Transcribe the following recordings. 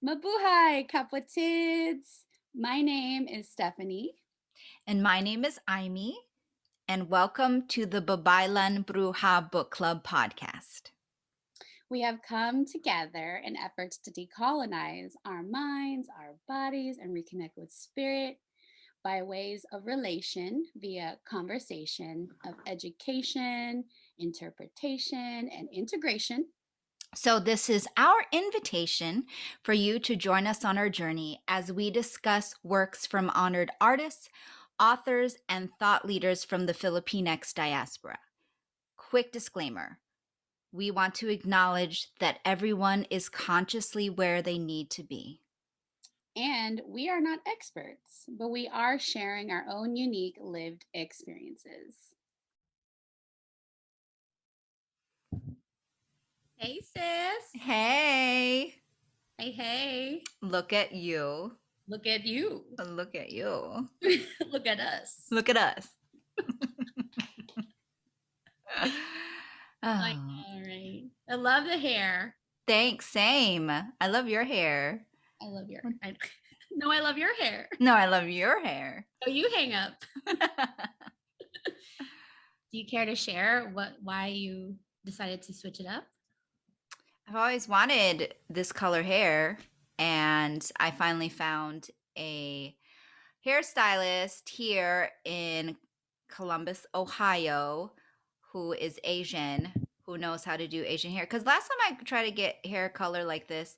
Mabuhay, Kapwatids! My name is Stephanie. And my name is Aimee, and welcome to the Babaylan Bruja Book Club podcast. We have come together in efforts to decolonize our minds, our bodies, and reconnect with spirit by ways of relation via conversation, of education, interpretation, and integration. So, this is our invitation for you to join us on our journey as we discuss works from honored artists, authors, and thought leaders from the Filipinx diaspora. Quick disclaimer: we want to acknowledge that everyone is consciously where they need to be. And we are not experts, but we are sharing our own unique lived experiences. Hey, sis. Hey, Hey. look at you. Look at you. Look at you. Look at us. Look at us. I know, right? I love the hair. Thanks, same. I love your hair. I love your No, I love your hair. No, I love your hair. Oh, you hang up. Do you care to share why you decided to switch it up? I've always wanted this color hair, and I finally found a hairstylist here in Columbus, Ohio, who is Asian, who knows how to do Asian hair. Because last time I tried to get hair color like this,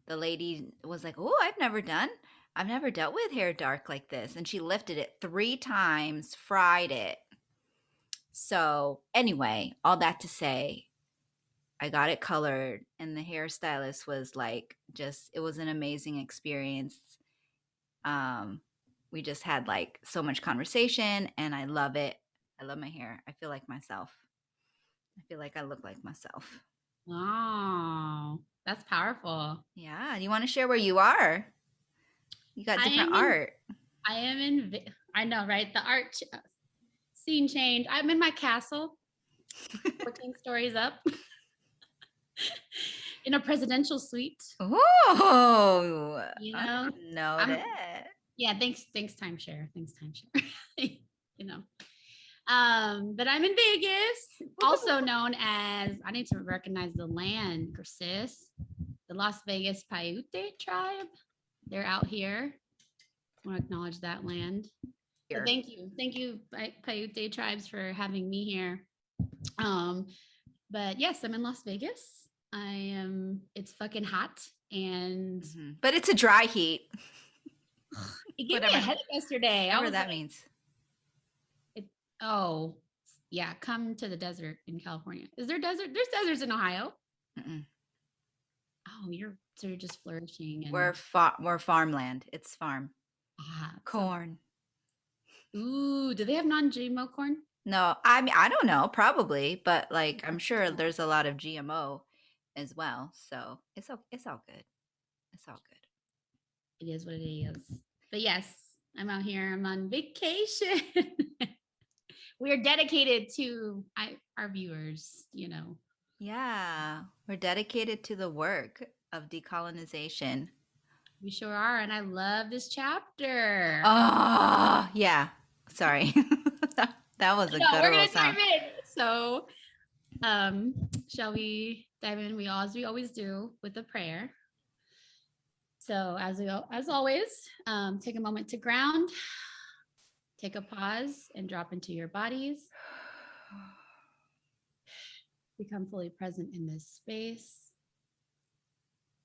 the lady was like, "Oh, I've never dealt with hair dark like this." And she lifted it 3 times, fried it. So anyway, all that to say, I got it colored, and the hairstylist was like, it was an amazing experience. We just had like so much conversation, and I love it. I love my hair. I feel like myself. I feel like I look like myself. Wow, that's powerful. Yeah. You want to share where you are? You got different art. I know, right? The art scene change. I'm in my castle, 14 stories up, in a presidential suite. Oh, You know, that. Yeah, thanks, timeshare. You know. But I'm in Vegas, also known as, I need to recognize the land, sis. The Las Vegas Paiute tribe. They're out here. I want to acknowledge that land. So thank you, Paiute tribes, for having me here. But yes, I'm in Las Vegas. It's fucking hot, and but it's a dry heat. It gave me a headache yesterday. Whatever that means. Oh, yeah. Come to the desert in California. Is there desert? There's deserts in Ohio. Mm-mm. Oh, you're just flourishing. And we're farmland. It's farm. Corn. Ooh, do they have non-GMO corn? No, I mean, I don't know, probably, but like I'm sure there's a lot of GMO as well. So it's all good. It's all good. It is what it is. But yes, I'm out here. I'm on vacation. We are dedicated to our viewers, Yeah, we're dedicated to the work of decolonization. We sure are, and I love this chapter. Oh, yeah. Sorry. That was a good we're gonna dive in. So, shall we dive in? As we always do, with a prayer. So, as always, take a moment to ground. Take a pause and drop into your bodies. Become fully present in this space.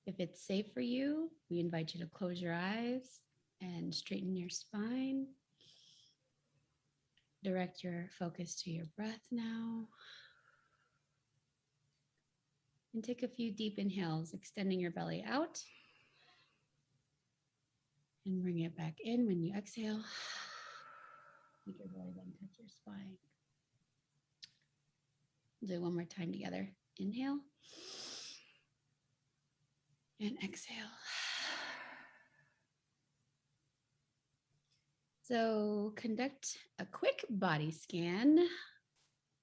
If it's safe for you, we invite you to close your eyes and straighten your spine. Direct your focus to your breath now. And take a few deep inhales, extending your belly out. And bring it back in when you exhale. Make your belly button touch your spine. Do it one more time together. Inhale. And exhale. So conduct a quick body scan.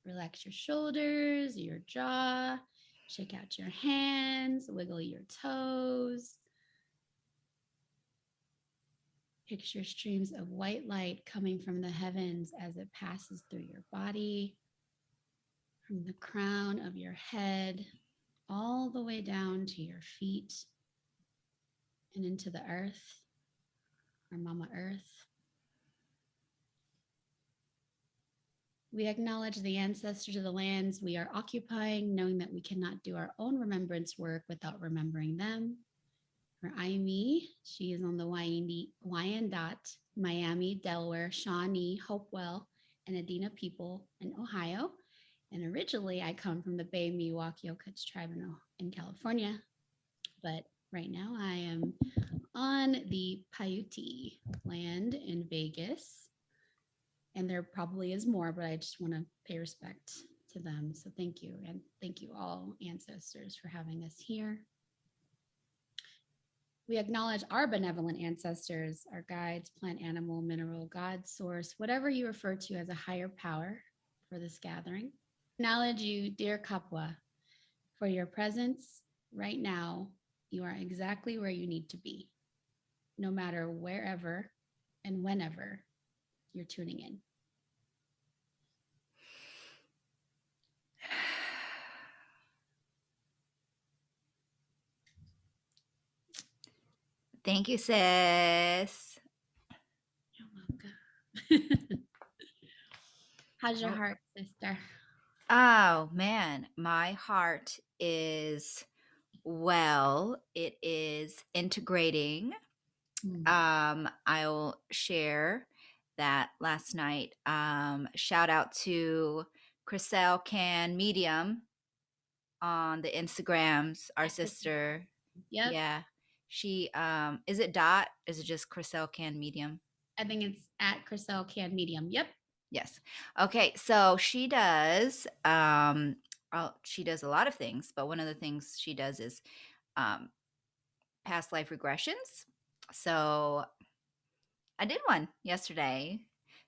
Relax your shoulders, your jaw, shake out your hands, wiggle your toes. Picture streams of white light coming from the heavens as it passes through your body, from the crown of your head, all the way down to your feet and into the earth, our Mama Earth. We acknowledge the ancestors of the lands we are occupying, knowing that we cannot do our own remembrance work without remembering them. For Amy, she is on the Wyandotte, Miami, Delaware, Shawnee, Hopewell, and Adena people in Ohio. And originally I come from the Bay Milwaukee Okiech tribe in California. But right now I am on the Paiute land in Vegas. And there probably is more, but I just want to pay respect to them. So thank you. And thank you all ancestors for having us here. We acknowledge our benevolent ancestors, our guides, plant, animal, mineral, God, source, whatever you refer to as a higher power for this gathering. Acknowledge you, dear Kapwa, for your presence right now. You are exactly where you need to be, no matter wherever and whenever you're tuning in. Thank you, sis. You're welcome. How's your heart, sister? Oh, man. My heart is well. It is integrating. I'll share that last night. Shout out to Chriselle Can Medium on the Instagrams, our sister. Yep. Yeah. She is it dot? Is it just Chriselle Can Medium? I think it's at Chriselle Can Medium. Yep. Yes. Okay. So she does she does a lot of things, but one of the things she does is past life regressions. So I did one yesterday.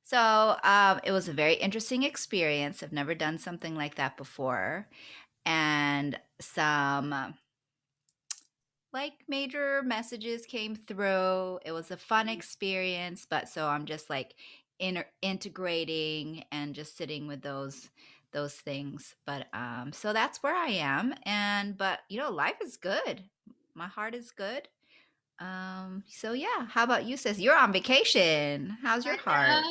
So it was a very interesting experience. I've never done something like that before. And some like major messages came through. It was a fun experience, but so I'm just like integrating and just sitting with those things. But so that's where I am. And but life is good. My heart is good. So yeah, how about you, sis? You're on vacation. How's your heart?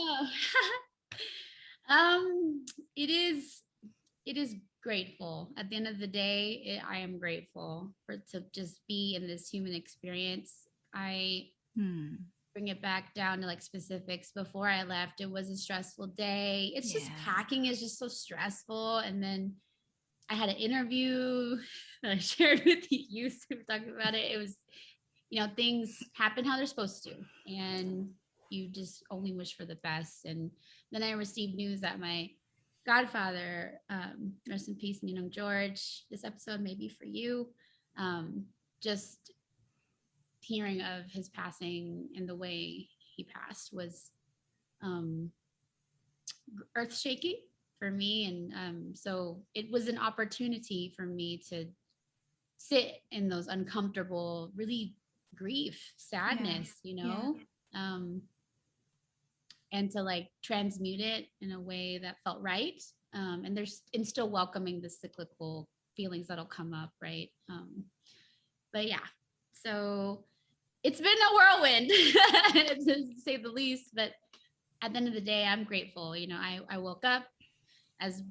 It is grateful. At the end of the day, I am grateful to just be in this human experience. I bring it back down to like specifics. Before I left, it was a stressful day. It's just packing is just so stressful. And then I had an interview that I shared with you. So we were talking about it. It was, things happen how they're supposed to. And you just only wish for the best. And then I received news that my godfather, rest in peace, George, this episode may be for you. Just hearing of his passing and the way he passed was earth shaking for me. And so it was an opportunity for me to sit in those uncomfortable, really grief, sadness, and to like transmute it in a way that felt right. And still welcoming the cyclical feelings that'll come up, right? But yeah, so it's been a whirlwind to say the least, but at the end of the day, I'm grateful. I woke up, as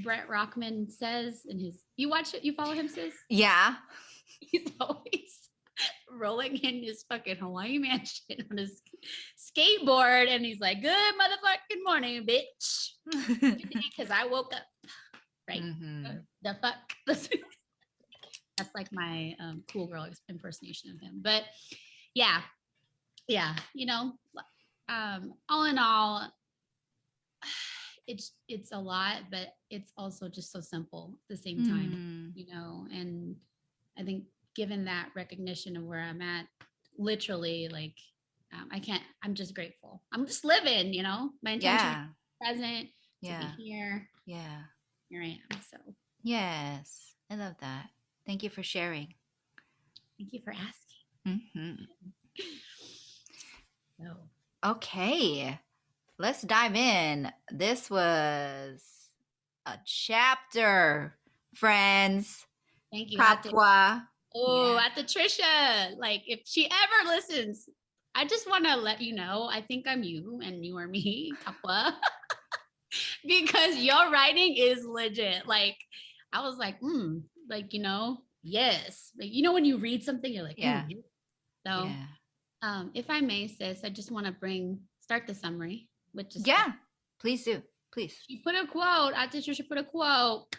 Brett Rockman says in his, you watch it, you follow him, sis? Yeah. He's always rolling in his fucking Hawaii mansion on his skateboard, and he's like, good motherfucking morning, bitch. Because I woke up. Right. The fuck. That's like my cool girl impersonation of him. But yeah. All in all, it's a lot, but it's also just so simple at the same time, and I think given that recognition of where I'm at, literally, like, I'm just grateful. I'm just living, my intention is present, to be here. Yeah. Here I am. So yes, I love that. Thank you for sharing. Thank you for asking. So Okay, let's dive in. This was a chapter, friends. Thank you. Kapwa. Oh, Yeah. at the Trisha. Like, if she ever listens, I just want to let you know, I think I'm you and you are me, Kapwa. Because your writing is legit. Like, I was like, like, yes. Like, when you read something, you're like, Yeah. So, Yeah. if I may, sis, I just want to start the summary, which is Yeah. Please do. Please. she put a quote. I teacher should put a quote.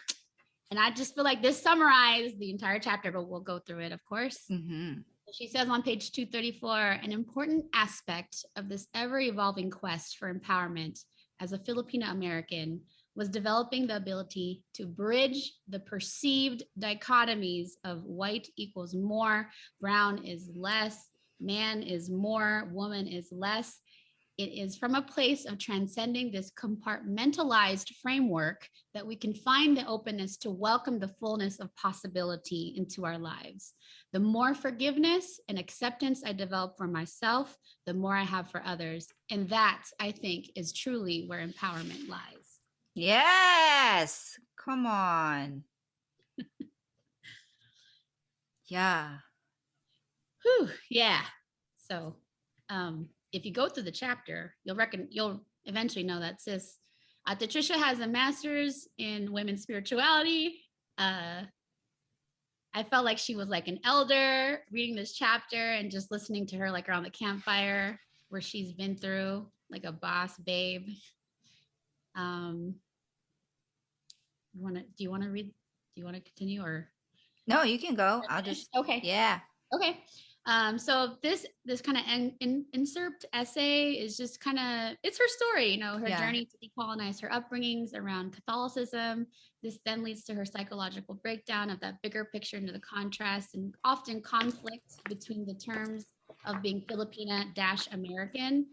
And I just feel like this summarized the entire chapter, but we'll go through it, of course. Mm-hmm. She says on page 234, an important aspect of this ever-evolving quest for empowerment as a Filipino-American was developing the ability to bridge the perceived dichotomies of white equals more, brown is less, man is more, woman is less. It is from a place of transcending this compartmentalized framework that we can find the openness to welcome the fullness of possibility into our lives. The more forgiveness and acceptance I develop for myself, the more I have for others. And that, I think, is truly where empowerment lies. Yes. Come on. Yeah. Whew, yeah. So, if you go through the chapter, you'll eventually know that sis, Trisha has a master's in women's spirituality. I felt like she was like an elder reading this chapter and just listening to her like around the campfire where she's been through, like a boss babe. Do you want to read? Do you want to continue or? No, you can go. I'll just. Okay. Yeah. Okay. So this kind of insert essay is just kind of, it's her story, her journey to decolonize her upbringings around Catholicism. This then leads to her psychological breakdown of that bigger picture into the contrast and often conflict between the terms of being Filipina-American,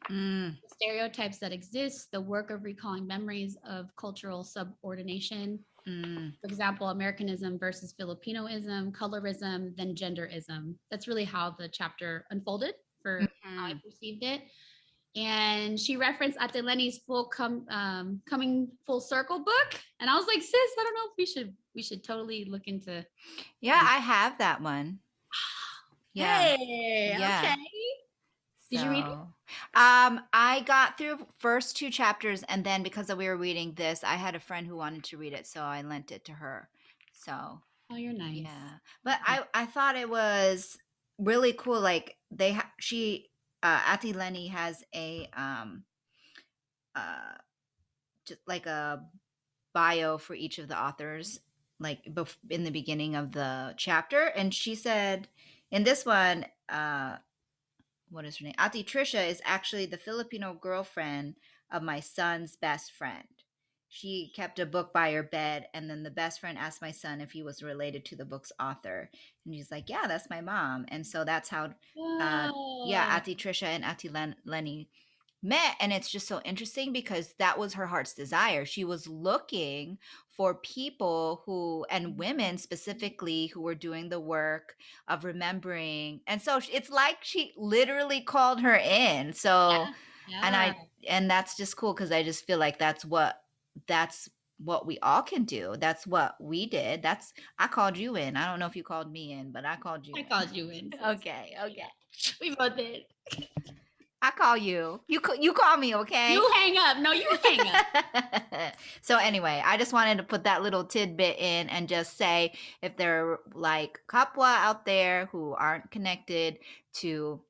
stereotypes that exist, the work of recalling memories of cultural subordination. For example, Americanism versus Filipinoism, colorism, then genderism. That's really how the chapter unfolded for how I perceived it. And she referenced Ate Lenny's coming full circle book, and I was like, sis, I don't know if we should totally look into. Yeah, I have that one. Yeah. Hey, yeah. Okay. Did you read it? I got through first 2 chapters, and then because we were reading this, I had a friend who wanted to read it, so I lent it to her. So. Oh, you're nice. Yeah, but I thought it was really cool. Like Ate Lenny has a just like a bio for each of the authors, like in the beginning of the chapter, and she said in this one, what is her name? Ate Trisha is actually the Filipino girlfriend of my son's best friend. She kept a book by her bed, and then the best friend asked my son if he was related to the book's author, and he's like, "Yeah, that's my mom." And so that's how, Ate Trisha and Ate Lenny met, and it's just so interesting because that was her heart's desire. She was looking for people who, and women specifically, who were doing the work of remembering, and so it's like she literally called her in. So and that's just cool because I just feel like that's what we all can do. That's what we did. I called you in. I don't know if you called me in, but I called you. Called you in. Okay. We both did. I call you. You call me, okay? You hang up. No, you hang up. So anyway, I just wanted to put that little tidbit in and just say, if there are like Kapwa out there who aren't connected to,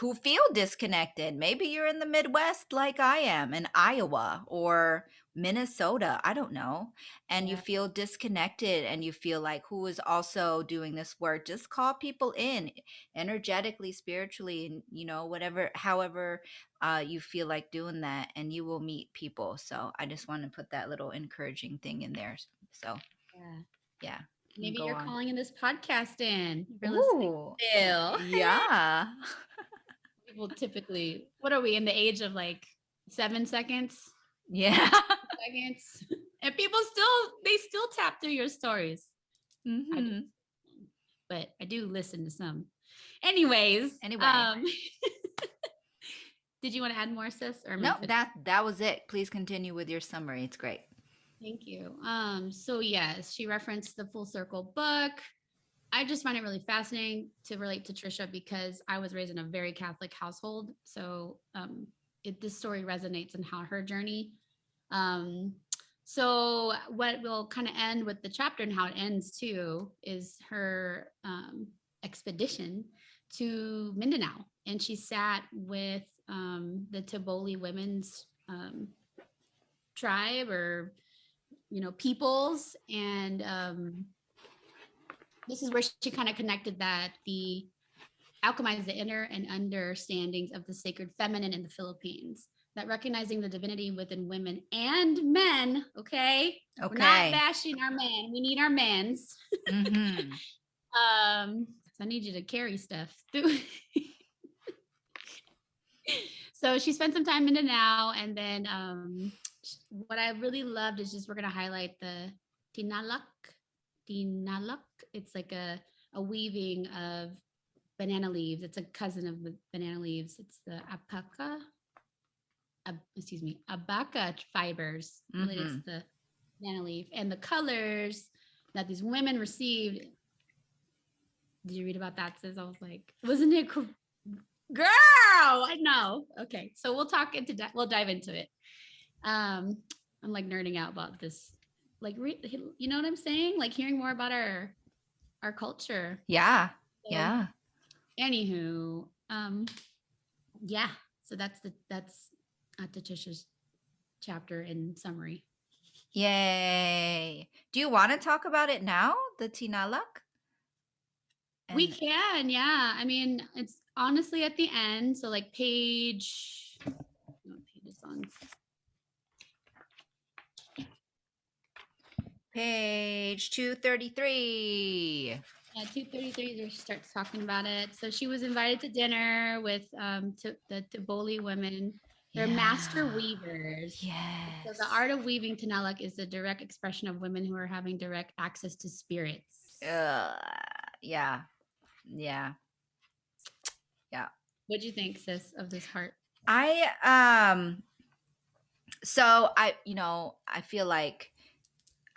who feel disconnected, maybe you're in the Midwest like I am, in Iowa or Minnesota, I don't know, and you feel disconnected and you feel like, who is also doing this work, just call people in energetically, spiritually, and whatever, however you feel like doing that, and you will meet people. So I just want to put that little encouraging thing in there. So yeah, maybe you're calling in this podcast in. Ooh, yeah. People typically, what are we, in the age of like 7 seconds? Yeah. Seconds. And people still tap through your stories. But I do listen to some. Anyway. Did you want to add more, sis? Or am I No, good? that was it. Please continue with your summary. It's great. Thank you. So yes, she referenced the Full Circle book. I just find it really fascinating to relate to Trisha because I was raised in a very Catholic household. So this story resonates in how her journey. So what will kind of end with the chapter and how it ends too is her expedition to Mindanao, and she sat with the Taboli women's tribe, or peoples, and this is where she kind of connected that the alchemize the inner and understandings of the sacred feminine in the Philippines, that recognizing the divinity within women and men. Okay, we're not bashing our men, we need our men's. Mm-hmm. So I need you to carry stuff through. So she spent some time in Mindanao, and then what I really loved is just we're gonna highlight the tinalak. Tinalak. It's like a weaving of banana leaves. It's a cousin of the banana leaves. It's the abaca fibers related to the banana leaf, and the colors that these women received. Did you read about that, sis? I was like, wasn't it cool? Girl, I know. Okay, so we'll talk into that. We'll dive into it. I'm like nerding out about this, like you know what I'm saying? Like hearing more about our culture. Yeah. So, yeah. Anywho, yeah. So that's Trisha's chapter in summary. Yay. Do you want to talk about it now, the tinalak? We can, yeah. I mean, it's honestly at the end. So like page is on? Page 233. Yeah, 233, she starts talking about it. So she was invited to dinner with the Taboli women. They're master weavers. Yes. So the art of weaving tinalak is the direct expression of women who are having direct access to spirits. Yeah. Yeah. Yeah. What'd you think, sis, of this part? So I feel like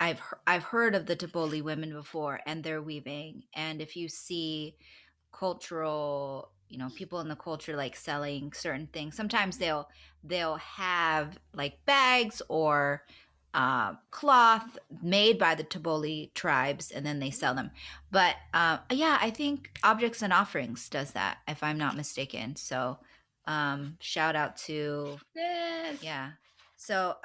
I've heard of the Taboli women before and their weaving, and if you see cultural, people in the culture like selling certain things, sometimes they'll have like bags or cloth made by the Taboli tribes, and then they sell them. But yeah, I think Objects and Offerings does that, if I'm not mistaken. So shout out to this. Yeah. So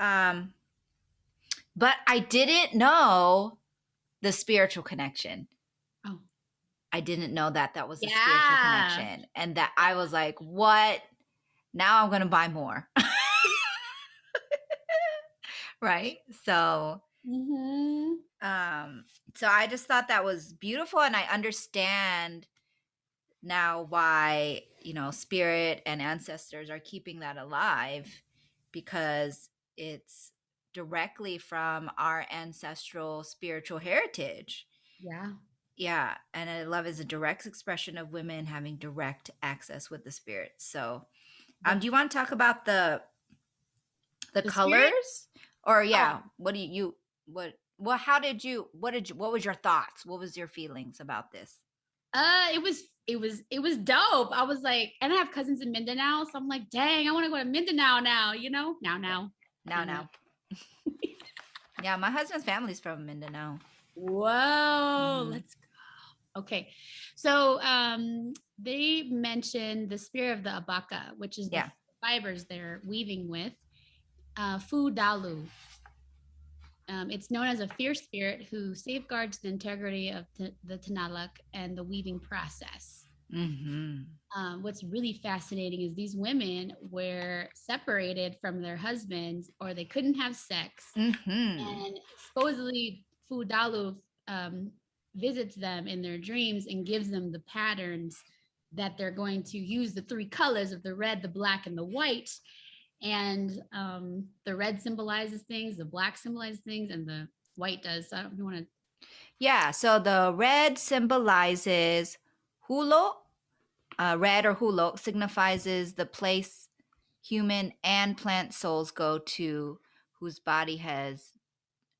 but I didn't know the spiritual connection. Oh, I didn't know that was a spiritual connection, and that I was like, what? Now I'm going to buy more. Right? So, so I just thought that was beautiful, and I understand now why, spirit and ancestors are keeping that alive, because it's directly from our ancestral spiritual heritage. Yeah, and I love is a direct expression of women having direct access with the spirit. So, do you want to talk about the colors? Spirit? Or what was your thoughts? What was your feelings about this? It was dope. I was like, and I have cousins in Mindinao, so I'm like, dang, I want to go to Mindinao now, now. Yeah, my husband's family's from Mindinao. Whoa, let's go. Okay, so they mentioned the spirit of the abaca, which is the fibers they're weaving with. Fu Dalu. It's known as a fierce spirit who safeguards the integrity of the tinalak and the weaving process. What's really fascinating is these women were separated from their husbands, or they couldn't have sex. And supposedly Fu Dalu visits them in their dreams and gives them the patterns that they're going to use, the three colors of the red, the black, and the white. And the red symbolizes things, the black symbolizes things, and the white does. So I don't know if you want to. Yeah, so the red symbolizes hulo. Red or hulo signifies the place human and plant souls go to whose body has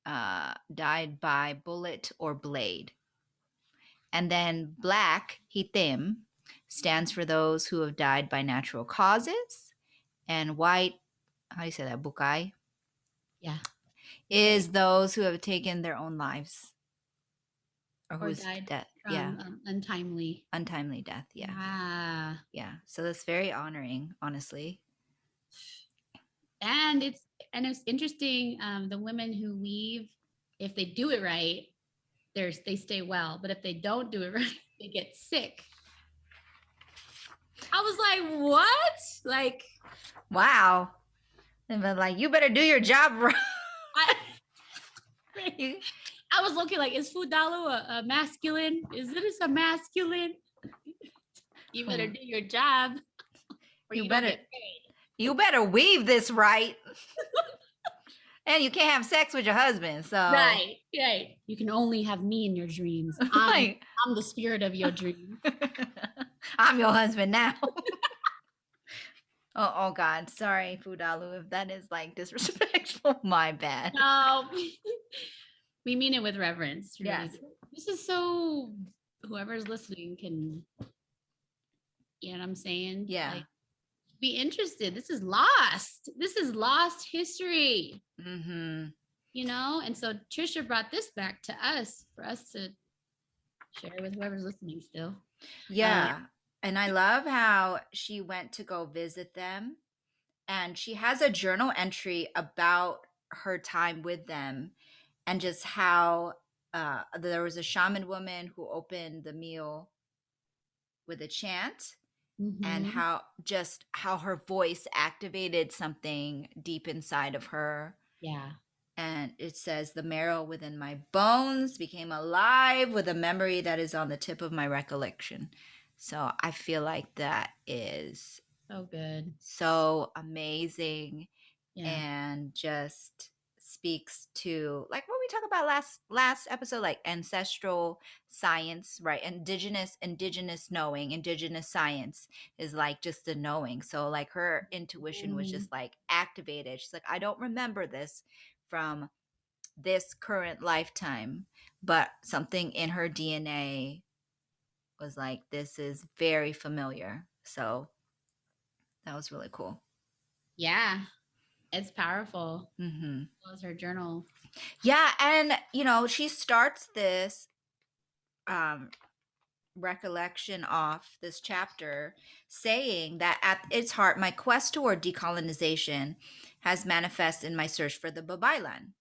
died by bullet or blade. And then black, hitim, stands for those who have died by natural causes. And white, how do you say that, bukai? Yeah. Is those who have taken their own lives. Or who's died death. from untimely death. Yeah. Yeah. Yeah. So that's very honoring, honestly. And it's interesting. The women who weave, if they do it right, they stay well. But if they don't do it right, they get sick. I was like, what? Like, wow. And but like, you better do your job right. I was looking like, is Fudalo a masculine? Is it a masculine? You better do your job. Or you better get paid. You better weave this right. And you can't have sex with your husband. So right. You can only have me in your dreams. I'm the spirit of your dream. I'm your husband now. oh God. Sorry, Fudalu, if that is like disrespectful. My bad. No. We mean it with reverence. Really. Yes. This is so whoever's listening can, you know what I'm saying? Yeah. Like, be interested. This is lost. This is lost history. Mm-hmm. You know? And so Trisha brought this back to us for us to share with whoever's listening still. Yeah. And I love how she went to go visit them. And she has a journal entry about her time with them and just how there was a shaman woman who opened the meal with a chant. Mm-hmm. And how her voice activated something deep inside of her. Yeah. And it says, the marrow within my bones became alive with a memory that is on the tip of my recollection. So I feel like that is so good. So amazing. Yeah. And just speaks to like what we talked about last episode, like ancestral science, right? Indigenous knowing, indigenous science is like just the knowing. So like her intuition was just like activated. She's like, I don't remember this from this current lifetime, but something in her DNA was like, this is very familiar. So that was really cool. Yeah. It's powerful. Mm-hmm. That was her journal. Yeah. And, you know, she starts this recollection off this chapter saying that at its heart, my quest toward decolonization has manifested in my search for the Babaylan.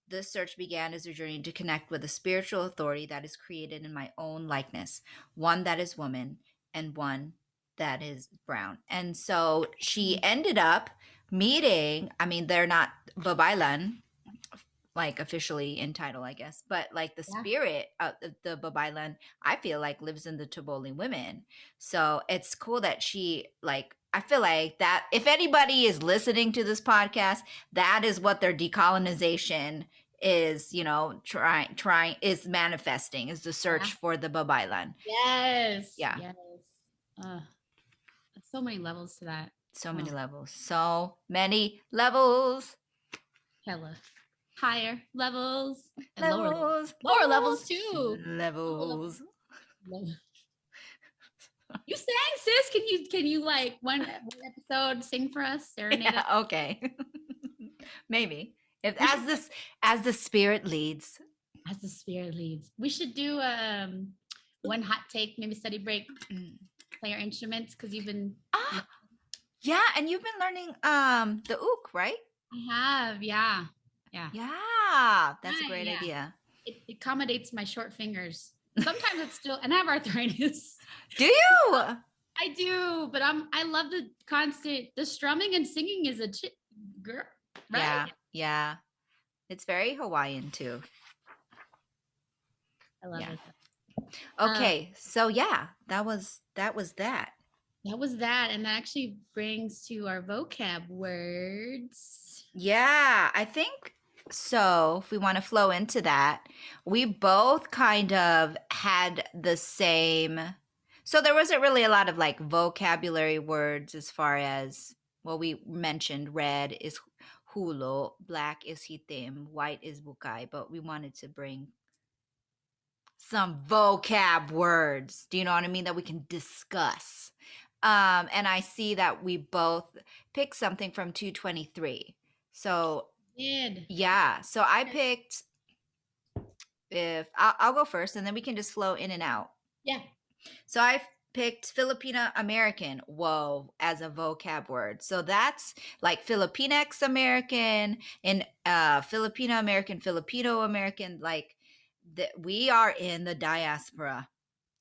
This search began as a journey to connect with a spiritual authority that is created in my own likeness, one that is woman and one that is brown. And so she ended up meeting, I mean, they're not Babaylan, like officially in title, I guess, but like the spirit of the Babaylan, I feel like lives in the Taboli women. So it's cool that she like, I feel like that if anybody is listening to this podcast, that is what their decolonization is, you know, trying is manifesting, is the search for the Babaylan. Yes. Yeah. Yes. So many levels to that. So many levels. So many levels. Hella. Higher levels. And levels. Lower levels too. Levels. You sang, sis. Can you like one episode sing for us? Serenade us? Okay. Maybe. If as the spirit leads. As the spirit leads. We should do one hot take, maybe study break. Play our instruments because you've been yeah, and you've been learning the ook, right? I have, yeah. That's a great idea. It accommodates my short fingers. Sometimes it's still, and I have arthritis. Do you? I do, but I love the strumming and singing is a girl, right? Yeah. It's very Hawaiian too. I love it. Okay, so yeah, that was that. That was that, and that actually brings to our vocab words. Yeah, I think so. If we want to flow into that, we both kind of had the same. So there wasn't really a lot of like vocabulary words as far as, well, we mentioned red is hulo, black is hitim, white is bukai, but we wanted to bring some vocab words. Do you know what I mean? That we can discuss. And I see that we both picked something from 223. So Did. yeah, so I picked, if I'll go first and then we can just flow in and out. Yeah. So I picked Filipina-American, whoa, as a vocab word. So that's like Filipinx-American and Filipina-American, Filipino-American, like we are in the diaspora.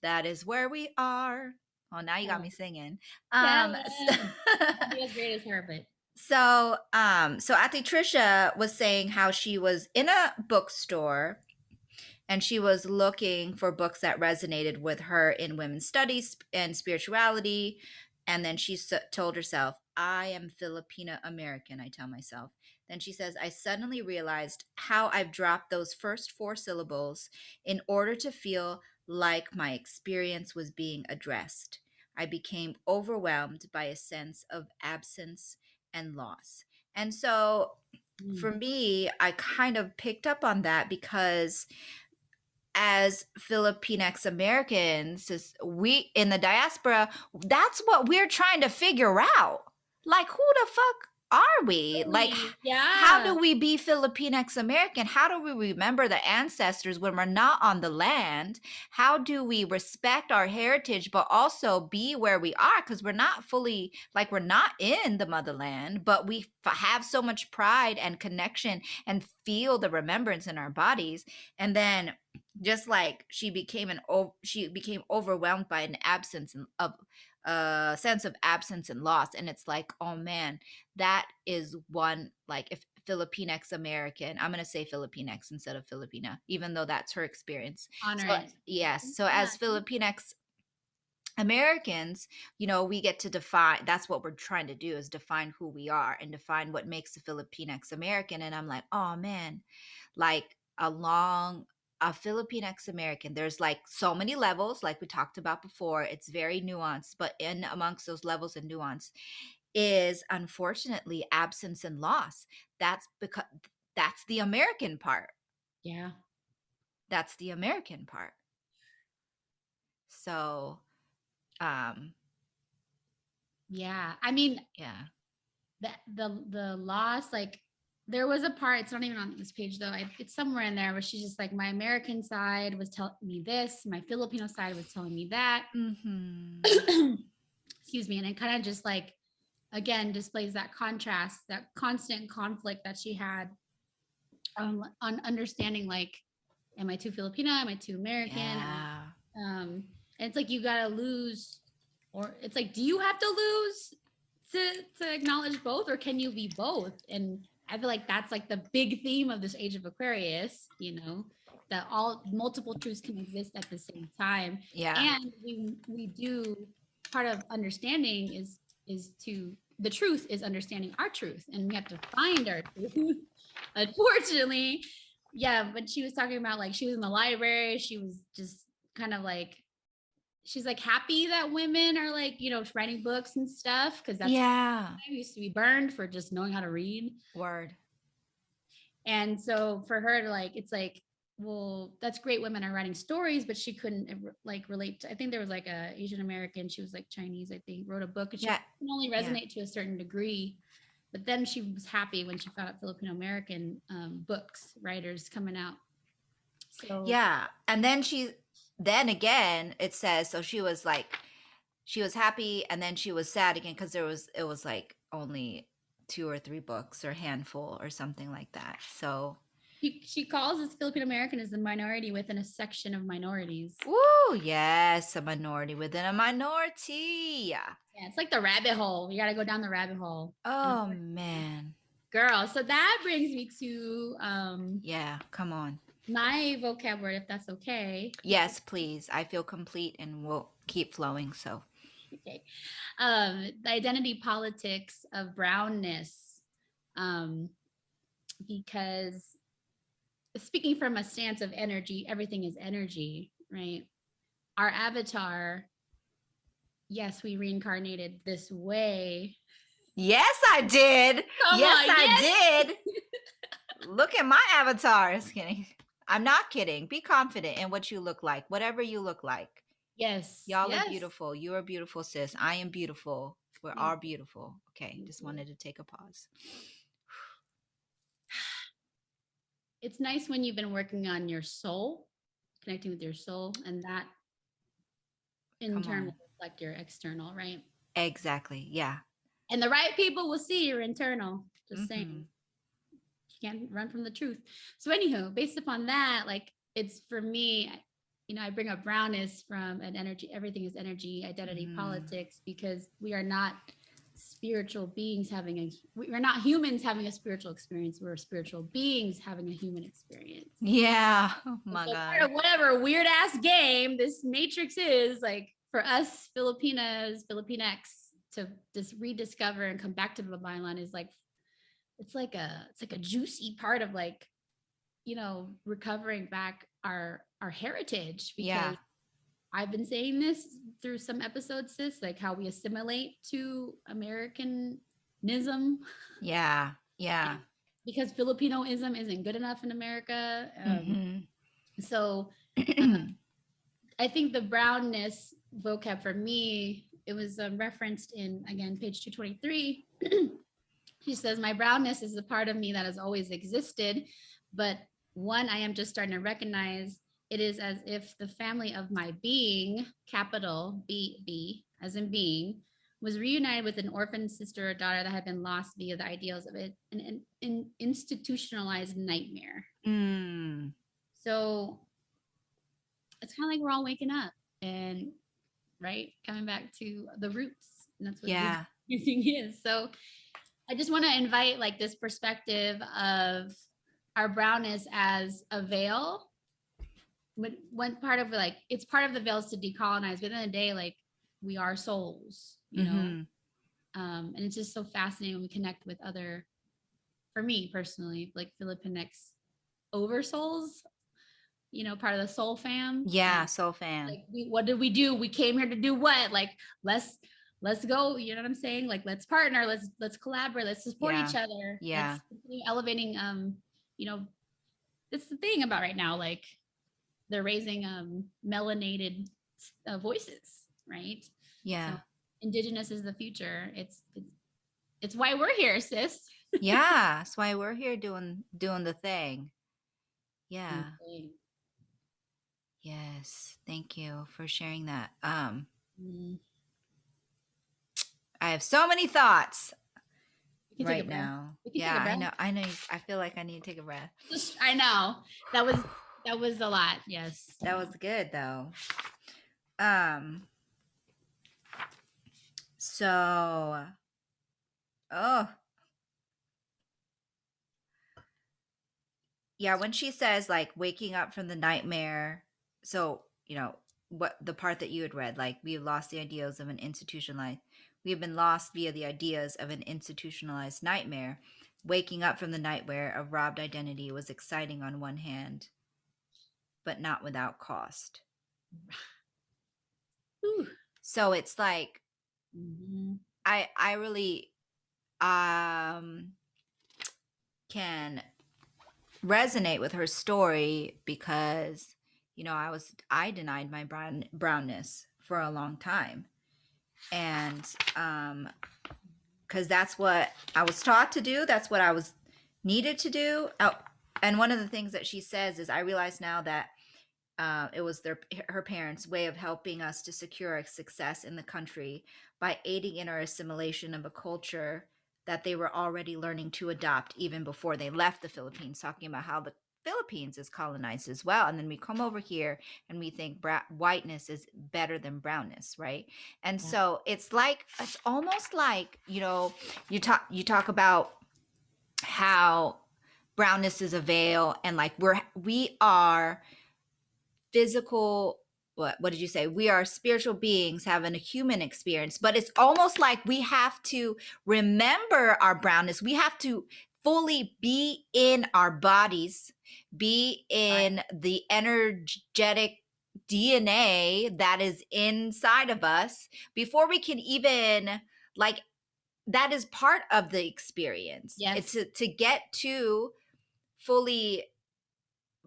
That is where we are. Oh, now you got me singing. Yeah. I'll be as great as her, but So Ate Trisha was saying how she was in a bookstore and she was looking for books that resonated with her in women's studies and spirituality. And then she told herself, I am Filipina American, I tell myself. Then she says, I suddenly realized how I've dropped those first 4 syllables in order to feel like my experience was being addressed. I became overwhelmed by a sense of absence and loss. And so for me, I kind of picked up on that because as Filipinx Americans, we in the diaspora, that's what we're trying to figure out. Like, who the fuck are we? Like, how do we be Filipinx American? How do we remember the ancestors when we're not on the land? How do we respect our heritage, but also be where we are? Because we're not fully, like, we're not in the motherland, but we have so much pride and connection and feel the remembrance in our bodies. And then just like she became overwhelmed by an absence of a sense of absence and loss, and it's like, oh man, that is one, like, if Filipinx American, I'm going to say Filipinx instead of Filipina, even though that's her experience. honor So, it. yes, so as Filipinx Americans, you know, we get to define, that's what we're trying to do, is define who we are and define what makes a Filipinx American. And I'm like, oh man, like a Filipinx American, there's like so many levels, like we talked about before. It's very nuanced, but in amongst those levels and nuance is unfortunately absence and loss. That's because that's the American part. Yeah. That's the American part. So, yeah. I mean, yeah. the loss, like there was a part, it's not even on this page though, it's somewhere in there where she's just like, my American side was telling me this, my Filipino side was telling me that. Excuse me. And it kind of just like, again, displays that contrast, that constant conflict that she had on understanding, like, am I too Filipina, am I too American? Yeah. And it's like, you gotta lose, or it's like, do you have to lose to acknowledge both, or can you be both? And I feel like that's like the big theme of this age of Aquarius, you know, that all multiple truths can exist at the same time. Yeah. And we do, part of understanding is to, the truth is understanding our truth, and we have to find our truth. Unfortunately, yeah. But she was talking about, like, she was in the library, she was just kind of like, she's like happy that women are, like, you know, writing books and stuff, because that's, yeah, I used to be burned for just knowing how to read. Word. And so for her to, like, it's like, well, that's great, women are writing stories, but she couldn't like relate to, I think there was like a Asian American, she was like Chinese, I think, wrote a book, and she can only resonate to a certain degree. But then she was happy when she found out Filipino-American books, writers coming out. So yeah. And then then again, it says, so she was like, she was happy and then she was sad again because it was like only 2 or 3 books or handful or something like that. So she calls us Filipino-American as a minority within a section of minorities. Ooh, yes, a minority within a minority. Yeah, it's like the rabbit hole. You got to go down the rabbit hole. Oh man, girl. So that brings me to yeah, come on, my vocab word, if that's okay. Yes, please. I feel complete and we'll keep flowing. So okay. The identity politics of brownness, because speaking from a stance of energy, everything is energy, right? Our avatar yes, we reincarnated this way. Yes, I did. Come yes, on, I did. Look at my avatar. Just kidding. I'm not kidding. Be confident in what you look like, whatever you look like. Yes. Y'all yes. are beautiful. You are beautiful, sis. I am beautiful. We're Thank all you. beautiful. Okay, Thank just you. wanted to take a pause. It's nice when you've been working on your soul, connecting with your soul, and that in Come turn on. will reflect your external, right? Exactly. Yeah. And the right people will see your internal. Just saying. Mhm. You can't run from the truth. So, anywho, based upon that, like it's for me, I bring up brownness from an energy, everything is energy, identity, politics, because we are not spiritual beings we're not humans having a spiritual experience. We're spiritual beings having a human experience. Yeah. Oh my so God. part of whatever weird ass game this matrix is, like for us Filipinas, Filipinx, to just rediscover and come back to the Babaylan is like it's like a juicy part of like recovering back our heritage, because I've been saying this through some episodes, sis, like how we assimilate to Americanism. Yeah. Yeah. Because Filipinoism isn't good enough in America. So I think the brownness vocab for me, it was referenced in, again, page 223. She says, my brownness is a part of me that has always existed, but one I am just starting to recognize. It is as if the family of my being, capital B, as in being, was reunited with an orphan sister or daughter that had been lost via the ideals of it, an institutionalized nightmare. So it's kind of like we're all waking up and, right, coming back to the roots. And that's what using is. So I just want to invite like this perspective of our brownness as a veil. One part of like, it's part of the veils to decolonize, but at the end of the day, like we are souls, and it's just so fascinating when we connect with other, for me personally, like Filipinx over souls, part of the soul fam. Yeah, soul fam. Like what did we do? We came here to do what? Like let's go, you know what I'm saying? Like let's partner, let's collaborate, let's support each other. Yeah. Let's elevating it's the thing about right now, like they're raising melanated voices, right? Yeah. So indigenous is the future. It's why we're here, sis. Yeah, that's why we're here doing the thing. Yeah. Okay. Yes, thank you for sharing that. I have so many thoughts right now. Yeah, I know. I feel like I need to take a breath. I know. That was a lot. Yes. That was good though. So, yeah, when she says like waking up from the nightmare, so what the part that you had read, like we have lost the ideals of an institutionalized, we have been lost via the ideas of an institutionalized nightmare. Waking up from the nightmare of robbed identity was exciting on one hand, but not without cost. So it's like I really can resonate with her story, because I denied my brownness for a long time, and because that's what I was taught to do, that's what I was needed to do. And one of the things that she says is, I realize now that it was her parents' way of helping us to secure our success in the country by aiding in our assimilation of a culture that they were already learning to adopt even before they left the Philippines, talking about how the Philippines is colonized as well. And then we come over here and we think whiteness is better than brownness, right? And so it's almost like, you talk about how brownness is a veil, and like we are physical, what did you say? We are spiritual beings having a human experience, but it's almost like we have to remember our brownness. We have to fully be in our bodies, be in the energetic DNA that is inside of us before we can even like that is part of the experience. Yes. It's to get to fully,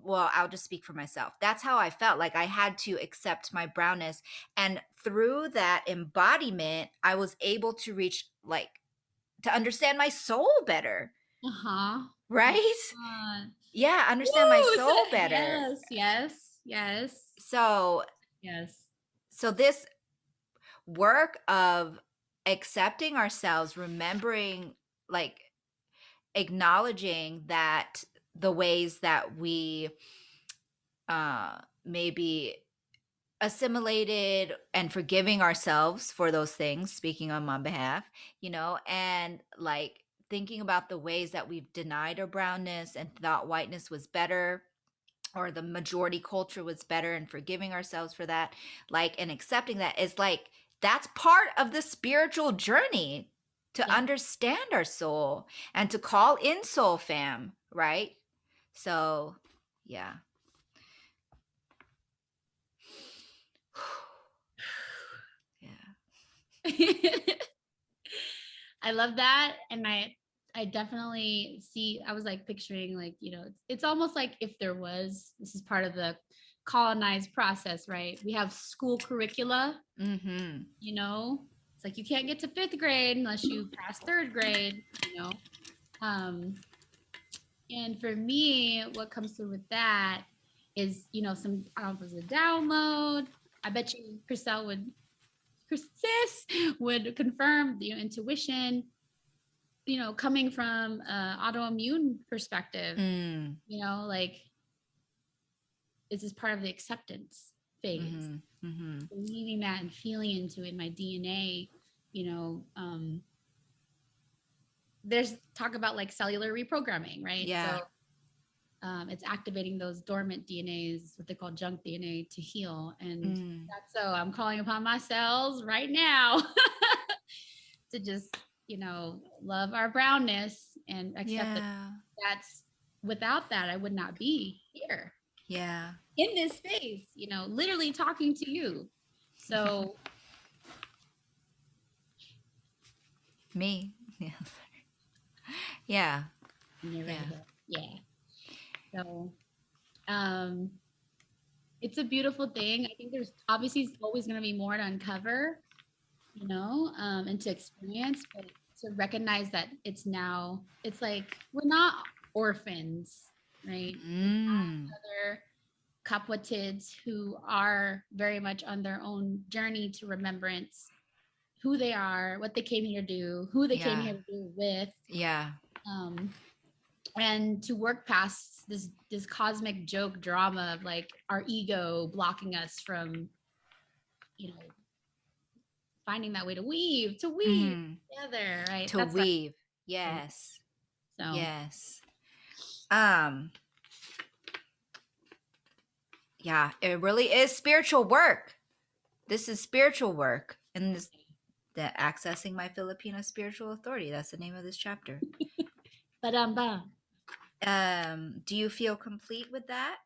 well, I'll just speak for myself. That's how I felt. Like I had to accept my brownness. And through that embodiment, I was able to reach like to understand my soul better. Uh-huh. Right? God. Yeah, understand my Woo, soul better. Yes, yes, yes. So Yes. so this work of accepting ourselves, remembering, like acknowledging that the ways that we maybe assimilated and forgiving ourselves for those things, speaking on my behalf, and like thinking about the ways that we've denied our brownness and thought whiteness was better or the majority culture was better, and forgiving ourselves for that, like, and accepting that is like that's part of the spiritual journey to understand our soul and to call in soul fam, right? So yeah. I love that. And I definitely see, I was like picturing like, it's almost like if this is part of the colonized process, right? We have school curricula, Mm-hmm. It's like you can't get to 5th grade unless you pass 3rd grade, Um, and for me, what comes through with that is, some, I don't know if it was a download. I bet you Sis would confirm the intuition, coming from autoimmune perspective, like this is part of the acceptance phase. Mm-hmm. Mm-hmm. Believing that and feeling into it in my DNA, there's talk about like cellular reprogramming, right? Yeah. So it's activating those dormant DNAs, what they call junk DNA, to heal. And that's so I'm calling upon my cells right now to just, love our brownness and accept that that's without that, I would not be here. Yeah. In this space, literally talking to you. So me. Yeah. Yeah. Yeah. So it's a beautiful thing. I think there's obviously always going to be more to uncover, and to experience, but to recognize that it's like we're not orphans, right? Other Kapwatids who are very much on their own journey to remembrance, who they are, what they came here to do, who they came here to do with. Yeah. And to work past this cosmic joke drama of like our ego blocking us from, finding that way to weave together, right? To That's weave. Yes. So yes. Yeah, it really is spiritual work. This is spiritual work. And this the accessing my Filipino spiritual authority. That's the name of this chapter. Do you feel complete with that?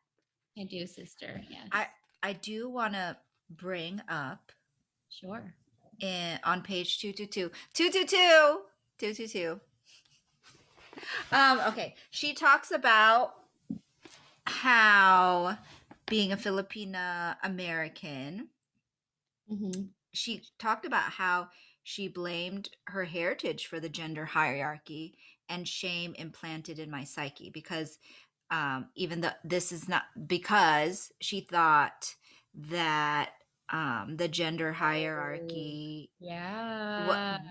I do, sister. Yes. I do want to bring up. Sure. On page 222. 222. Okay. She talks about how being a Filipina-American, she talked about how she blamed her heritage for the gender hierarchy and shame implanted in my psyche, because even though this is not, because she thought that the gender hierarchy,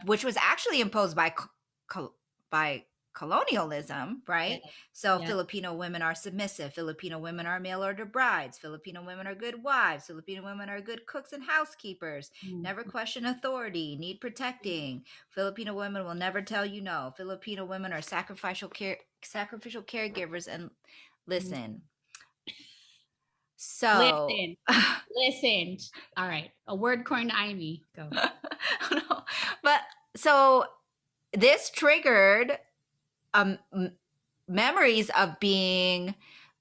which was actually imposed by colonialism, right? So Filipino women are submissive. Filipino women are mail order brides. Filipino women are good wives. Filipino women are good cooks and housekeepers. Never question authority. Need protecting. Filipino women will never tell you no. Filipino women are sacrificial caregivers. And listen. So listen. All right, a word coined Amy. Go. No, but so this triggered memories of being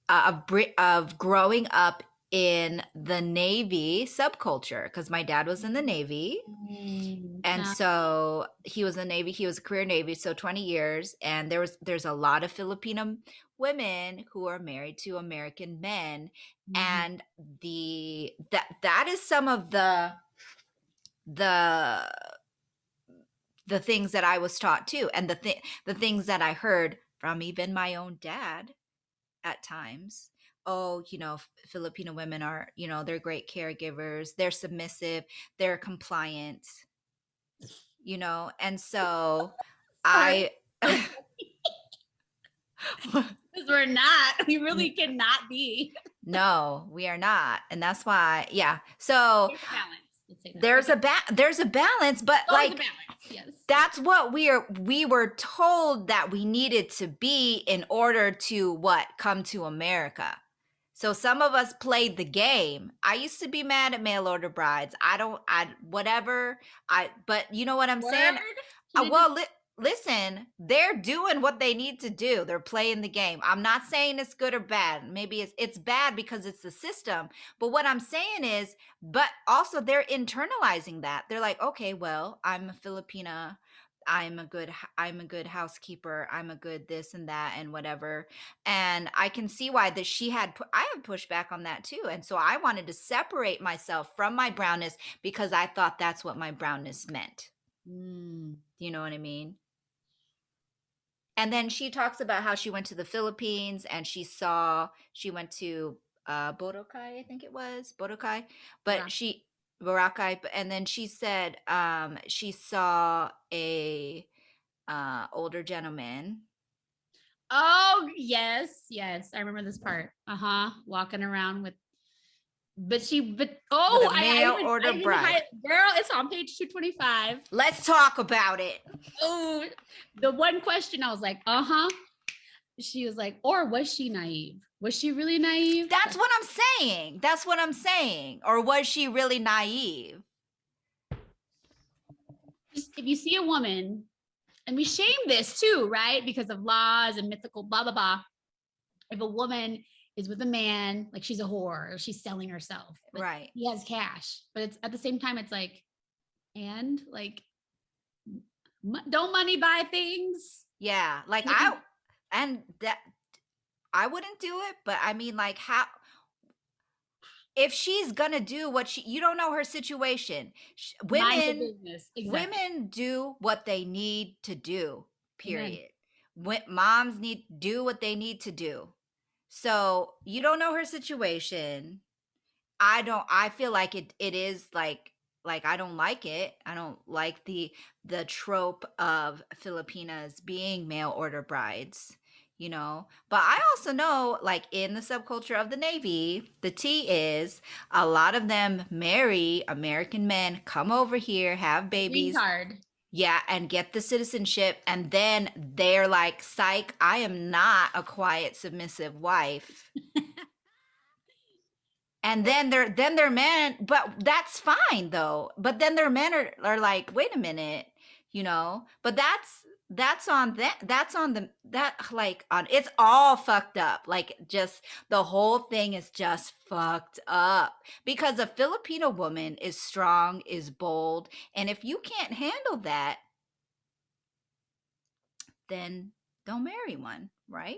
of growing up in the Navy subculture because my dad was in the Navy. And so he was in the Navy. He was a career Navy, so 20 years. And there's a lot of Filipino women who are married to American men. And that is some of the things that I was taught too, and the things that I heard from even my own dad at times. Oh, Filipino women are, they're great caregivers, they're submissive, they're compliant, and so I because we're not, we really cannot be. No, we are not, and that's why, yeah. So there's a balance, but always a balance. Yes. That's what we were told that we needed to be in order to come to America. So some of us played the game. I used to be mad at mail order brides. But you know what I'm saying? Listen, they're doing what they need to do. They're playing the game. I'm not saying it's good or bad. Maybe it's bad because it's the system. But what I'm saying is, but also they're internalizing that. They're like, okay, well, I'm a Filipina. I'm a good housekeeper. I'm a good this and that and whatever. And I can see why I have pushed back on that too. And so I wanted to separate myself from my brownness because I thought that's what my brownness meant. Do you know what I mean? And then she talks about how she went to the Philippines and she went to Boracay, I think it was Boracay, but Boracay, and then she said she saw a older gentleman. Oh yes, I remember this part. Walking around with, mail order bride. Girl, it's on page 225. Let's talk about it. Oh, the one question I was like, She was like, or was she naive? Was she really naive? That's what I'm saying. Or was she really naive? Just, if you see a woman, and we shame this too, right? Because of laws and mythical blah, blah, blah. If a woman is with a man, like she's a whore or she's selling herself. Right. He has cash. But it's at the same time, it's like, and like, don't money buy things? Yeah. Like I wouldn't do it, but I mean, like, how, if she's gonna do what you don't know her situation. Women do what they need to do, period. Moms do what they need to do. So you don't know her situation. I feel like it is like I don't like it. I don't like the trope of Filipinas being mail order brides, but I also know, like, in the subculture of the Navy, the tea is a lot of them marry American men, come over here, have babies. Yeah, and get the citizenship, and then they're like, psych, I am not a quiet, submissive wife. And then their men, but that's fine though. But then their men are like, wait a minute, but that's on it's all fucked up. Like, just the whole thing is just fucked up because a Filipino woman is strong, is bold. And if you can't handle that, then don't marry one, right?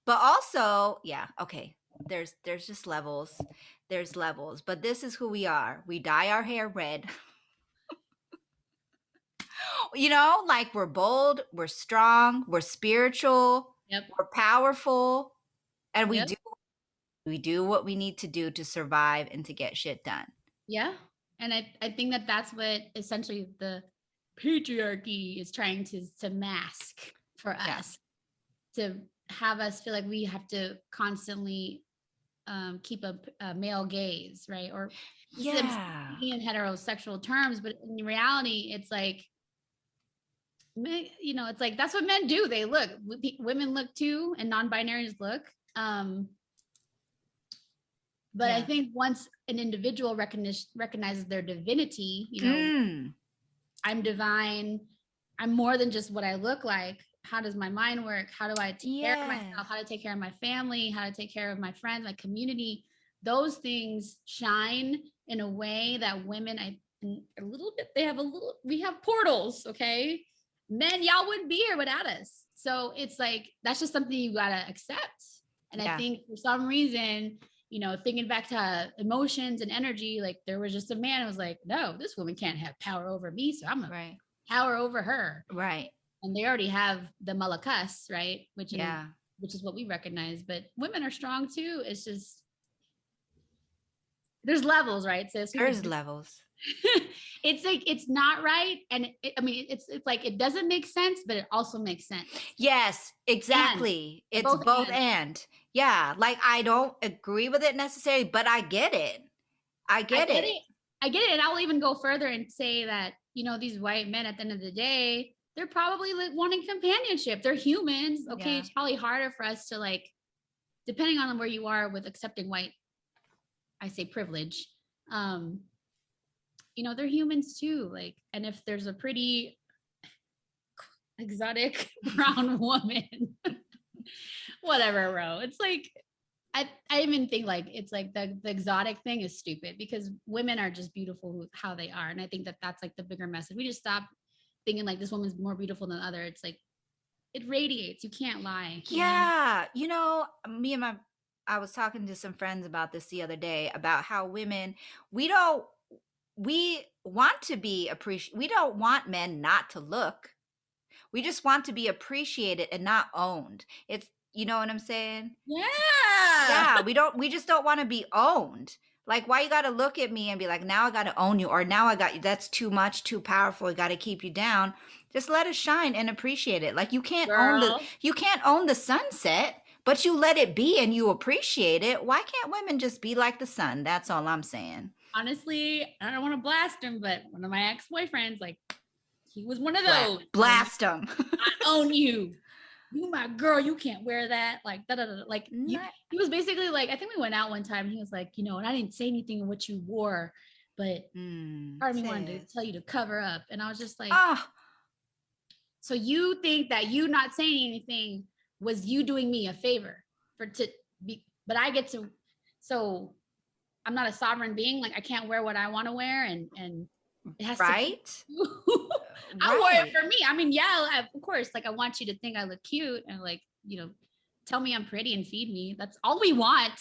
But also, yeah, okay. There's just levels. There's levels, but this is who we are. We dye our hair red. Like, we're bold, we're strong, we're spiritual, we're powerful, and we do what we need to do to survive and to get shit done. Yeah. And I think that's what essentially the patriarchy is trying to mask for us, to have us feel like we have to constantly keep a male gaze, right? Or speaking in heterosexual terms, but in reality, it's like, it's like, that's what men do. They look, women look too, and non-binaries look. But I think once an individual recognizes their divinity, I'm divine, I'm more than just what I look like. How does my mind work? How do I take care of myself? How to take care of my family? How to take care of my friends, my community? those things shine in a way that women, a little bit, we have portals. Okay. Men, y'all wouldn't be here without us. So it's like, that's just something you got to accept. And I think for some reason, thinking back to emotions and energy, like there was just a man who was like, no, this woman can't have power over me. So I'm going to power over her. Right. And they already have the malakas, right? Which is what we recognize. But women are strong too. It's just, there's levels, right? So there's levels. It's like, it's not right. And it's like, it doesn't make sense, but it also makes sense. Yes, exactly. It's both and. Yeah. Like, I don't agree with it necessarily, but I get it. I get it. And I'll even go further and say that, these white men at the end of the day, they're probably wanting companionship. They're humans. Okay. Yeah. It's probably harder for us to, like, depending on where you are with accepting white, I say privilege. They're humans too. Like, and if there's a pretty exotic brown woman, whatever, bro. It's like, I even think like, it's like the exotic thing is stupid because women are just beautiful how they are. And I think that that's like the bigger message. We just stop thinking like this woman's more beautiful than the other. It's like, it radiates. You can't lie. Yeah. I was talking to some friends about this the other day about how women, we want to be appreciated. We don't want men not to look. We just want to be appreciated and not owned. It's, you know what I'm saying? Yeah. Yeah. We just don't want to be owned. Like, why you got to look at me and be like, now I got to own you, or now I got you. That's too much, too powerful. I got to keep you down. Just let us shine and appreciate it. Like, you can't own the sunset, but you let it be and you appreciate it. Why can't women just be like the sun? That's all I'm saying. Honestly, I don't want to blast him, but one of my ex-boyfriends, like, he was one of those. Blast him. I own you. You my girl. You can't wear that. Like, da-da-da. Like, he was basically like, I think we went out one time and he was like, and I didn't say anything of what you wore, but part of me wanted to tell you to cover up. And I was just like, so you think that you not saying anything was you doing me a favor but I get to, so I'm not a sovereign being. Like, I can't wear what I want to wear, and it has to. I'll wear it for me. I mean, yeah, of course. Like, I want you to think I look cute and, like, tell me I'm pretty and feed me. That's all we want.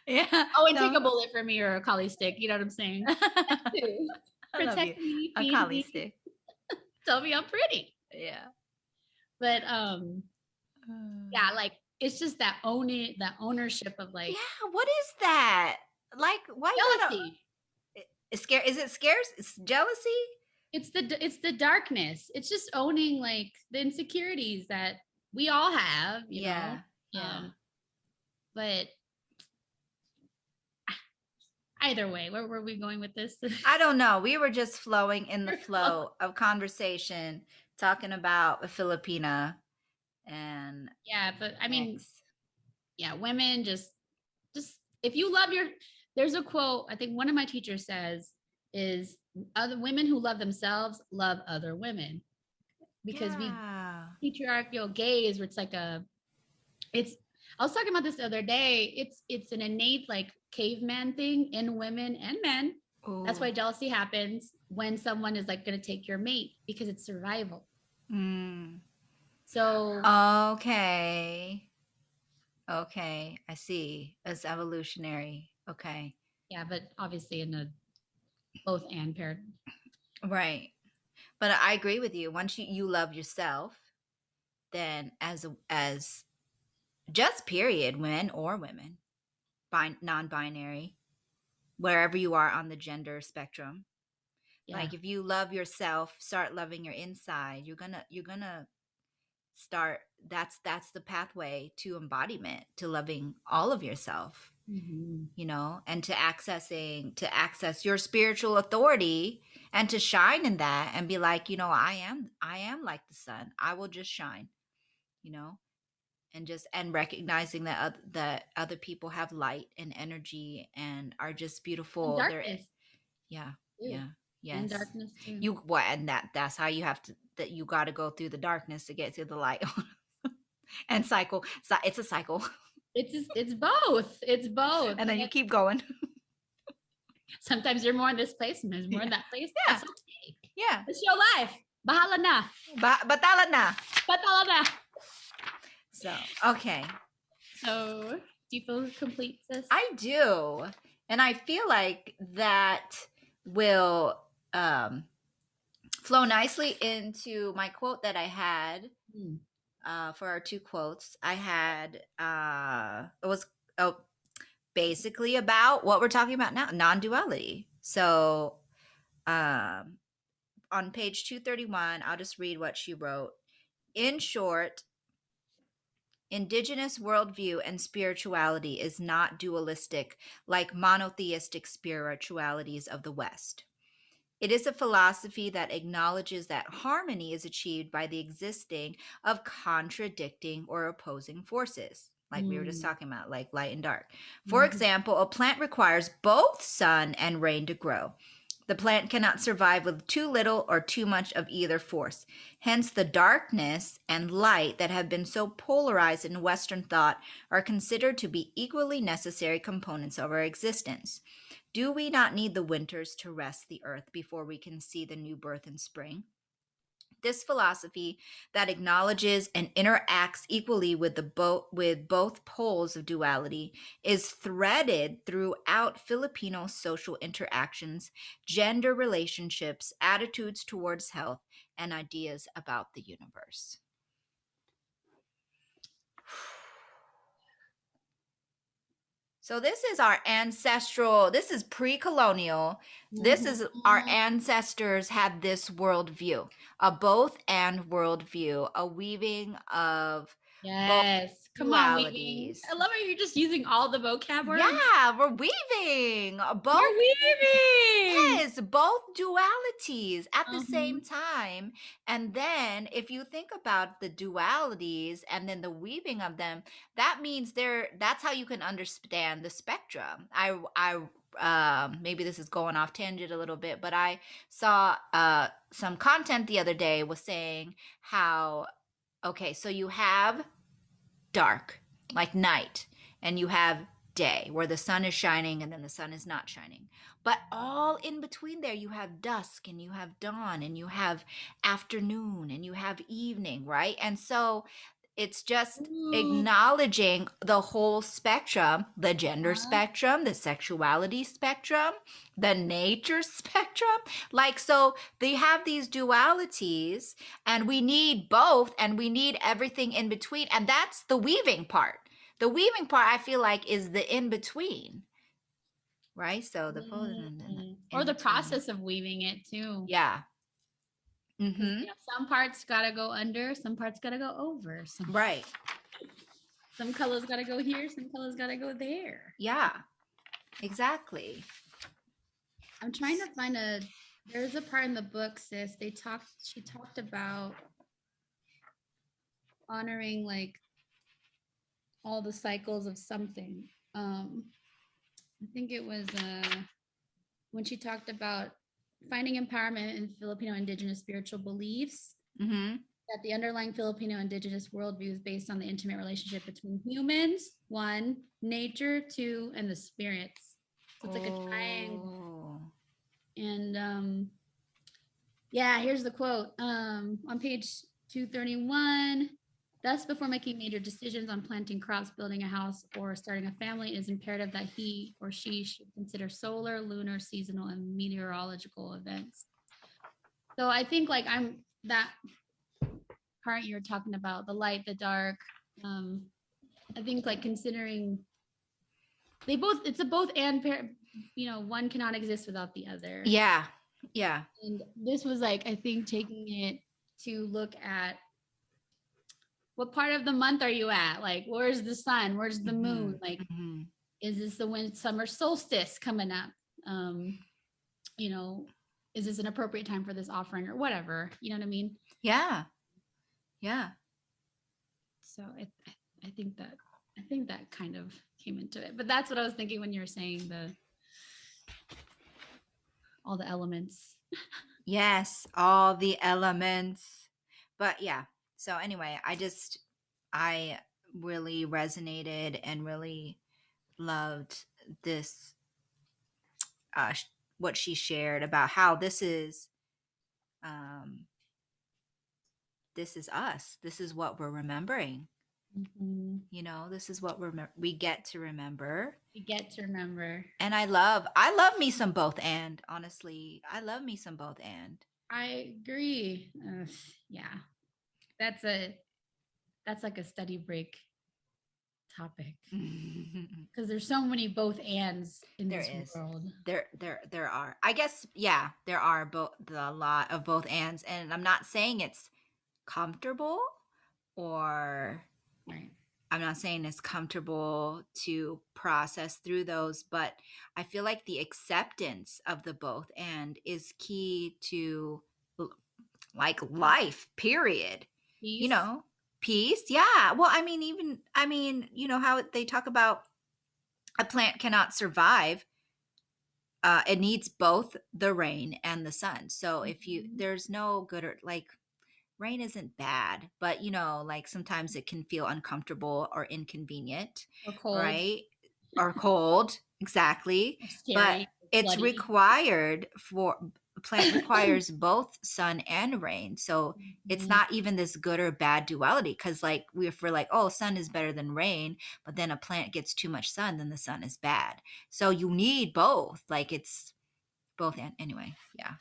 Yeah. Oh, and take a bullet for me or a collie stick. You know what I'm saying? Protect me. A collie stick. Tell me I'm pretty. Yeah. But yeah, like, it's just that ownership of, like, yeah, what is that? Like, why jealousy? Is it scares? It's jealousy. It's the darkness. It's just owning, like, the insecurities that we all have. You know? Yeah. But either way, where were we going with this? I don't know. We were just flowing in the flow of conversation, talking about a Filipina. And yeah, but I mean, yeah, women just if you love there's a quote I think one of my teachers says is, other women who love themselves love other women, because we patriarchal gaze, where it's like I was talking about this the other day. It's an innate, like, caveman thing in women and men. Ooh. That's why jealousy happens when someone is, like, going to take your mate, because it's survival. So okay, I see. It's evolutionary. Okay. Yeah, but obviously in a both and paired. Right. But I agree with you. Once you love yourself, then as just period, men or women, non-binary, wherever you are on the gender spectrum. Yeah. Like, if you love yourself, start loving your inside, you're gonna start, that's the pathway to embodiment, to loving all of yourself. And to access your spiritual authority, and to shine in that, and be like, I am like the sun. I will just shine, and recognizing that other people have light and energy and are just beautiful. And darkness. Yeah. Yes. And darkness too. And that's how you have to, that you got to go through the darkness to get to the light. and cycle. So it's a cycle. It's both. It's both. And then you keep going. Sometimes you're more in this place, sometimes more in that place. Yeah. That's okay. Yeah. It's your life. Bahala na. Batala na. Batala na. So, okay. So, do you feel complete, sis? I do. And I feel like that will flow nicely into my quote that I had for our two quotes. I had, it was basically about what we're talking about now, non-duality. So on page 231, I'll just read what she wrote. In short, indigenous worldview and spirituality is not dualistic like monotheistic spiritualities of the West. It is a philosophy that acknowledges that harmony is achieved by the existing of contradicting or opposing forces, like we were just talking about, like light and dark. For example, a plant requires both sun and rain to grow. The plant cannot survive with too little or too much of either force. Hence, the darkness and light that have been so polarized in Western thought are considered to be equally necessary components of our existence. Do we not need the winters to rest the earth before we can see the new birth in spring? This philosophy that acknowledges and interacts equally with both poles of duality is threaded throughout Filipino social interactions, gender relationships, attitudes towards health, and ideas about the universe. So this is our ancestral, this is pre-colonial. This is our ancestors had this worldview, a both and worldview, a weaving of yes. Come on, weaving. I love how you're just using all the vocab words. Yeah, we're weaving. Both. You're weaving. Yes, both dualities at the same time. And then if you think about the dualities and then the weaving of them, that means that's how you can understand the spectrum. I maybe this is going off tangent a little bit, but I saw some content the other day was saying how, okay, so you have dark, like night, and you have day where the sun is shining and then the sun is not shining. But all in between there, you have dusk and you have dawn and you have afternoon and you have evening, right? And so it's just acknowledging the whole spectrum, the gender spectrum, the sexuality spectrum, the nature spectrum. Like, so they have these dualities and we need both and we need everything in between. And that's the weaving part. The weaving part, I feel like, is the in between, right? So the or the process of weaving it too. Yeah. You know, some parts gotta go under, some parts gotta go over. Right. Some colors gotta go here, some colors gotta go there. Yeah, exactly. I'm trying to find there's a part in the book, sis. She talked about honoring like all the cycles of something. I think it was when she talked about finding empowerment in Filipino indigenous spiritual beliefs, that the underlying Filipino indigenous worldview is based on the intimate relationship between humans, one, nature, two, and the spirits. So it's like a triangle. And yeah, here's the quote. On page 231, thus, before making major decisions on planting crops, building a house, or starting a family, it is imperative that he or she should consider solar, lunar, seasonal, and meteorological events. So I think like that part you're talking about, the light, the dark, I think like considering it's a both and pair, you know, one cannot exist without the other. Yeah. Yeah. And this was like, I think taking it to look at what part of the month are you at? Like, where's the sun? Where's the moon? Like, is this the summer solstice coming up? You know, is this an appropriate time for this offering or whatever? You know what I mean? Yeah. Yeah. So I think that kind of came into it. But that's what I was thinking when you were saying all the elements. Yes, all the elements. But yeah. So anyway, I just I really resonated and really loved this, what she shared about how um, this is us. This is what we're remembering. Mm-hmm. You know, this is what we get to remember. We get to remember. And I love me some both and. Honestly, I love me some both and. I agree. Yeah, that's like a study break topic because there's so many both ands in this world. There are. I guess there are a lot of both ands, and I'm not saying it's comfortable or right. I'm not saying it's comfortable to process through those, but I feel like the acceptance of the both and is key to like life, period. Peace. You know, peace. Yeah. Well, I mean, you know how they talk about a plant cannot survive. It needs both the rain and the sun. So if there's no good or like rain isn't bad, but you know, like sometimes it can feel uncomfortable or inconvenient, or cold, right? Or cold, exactly. But it's required for plant requires both sun and rain. So it's not even this good or bad duality, because like if we're like, oh, sun is better than rain, but then a plant gets too much sun, then the sun is bad. So you need both. Like it's both and anyway, yeah.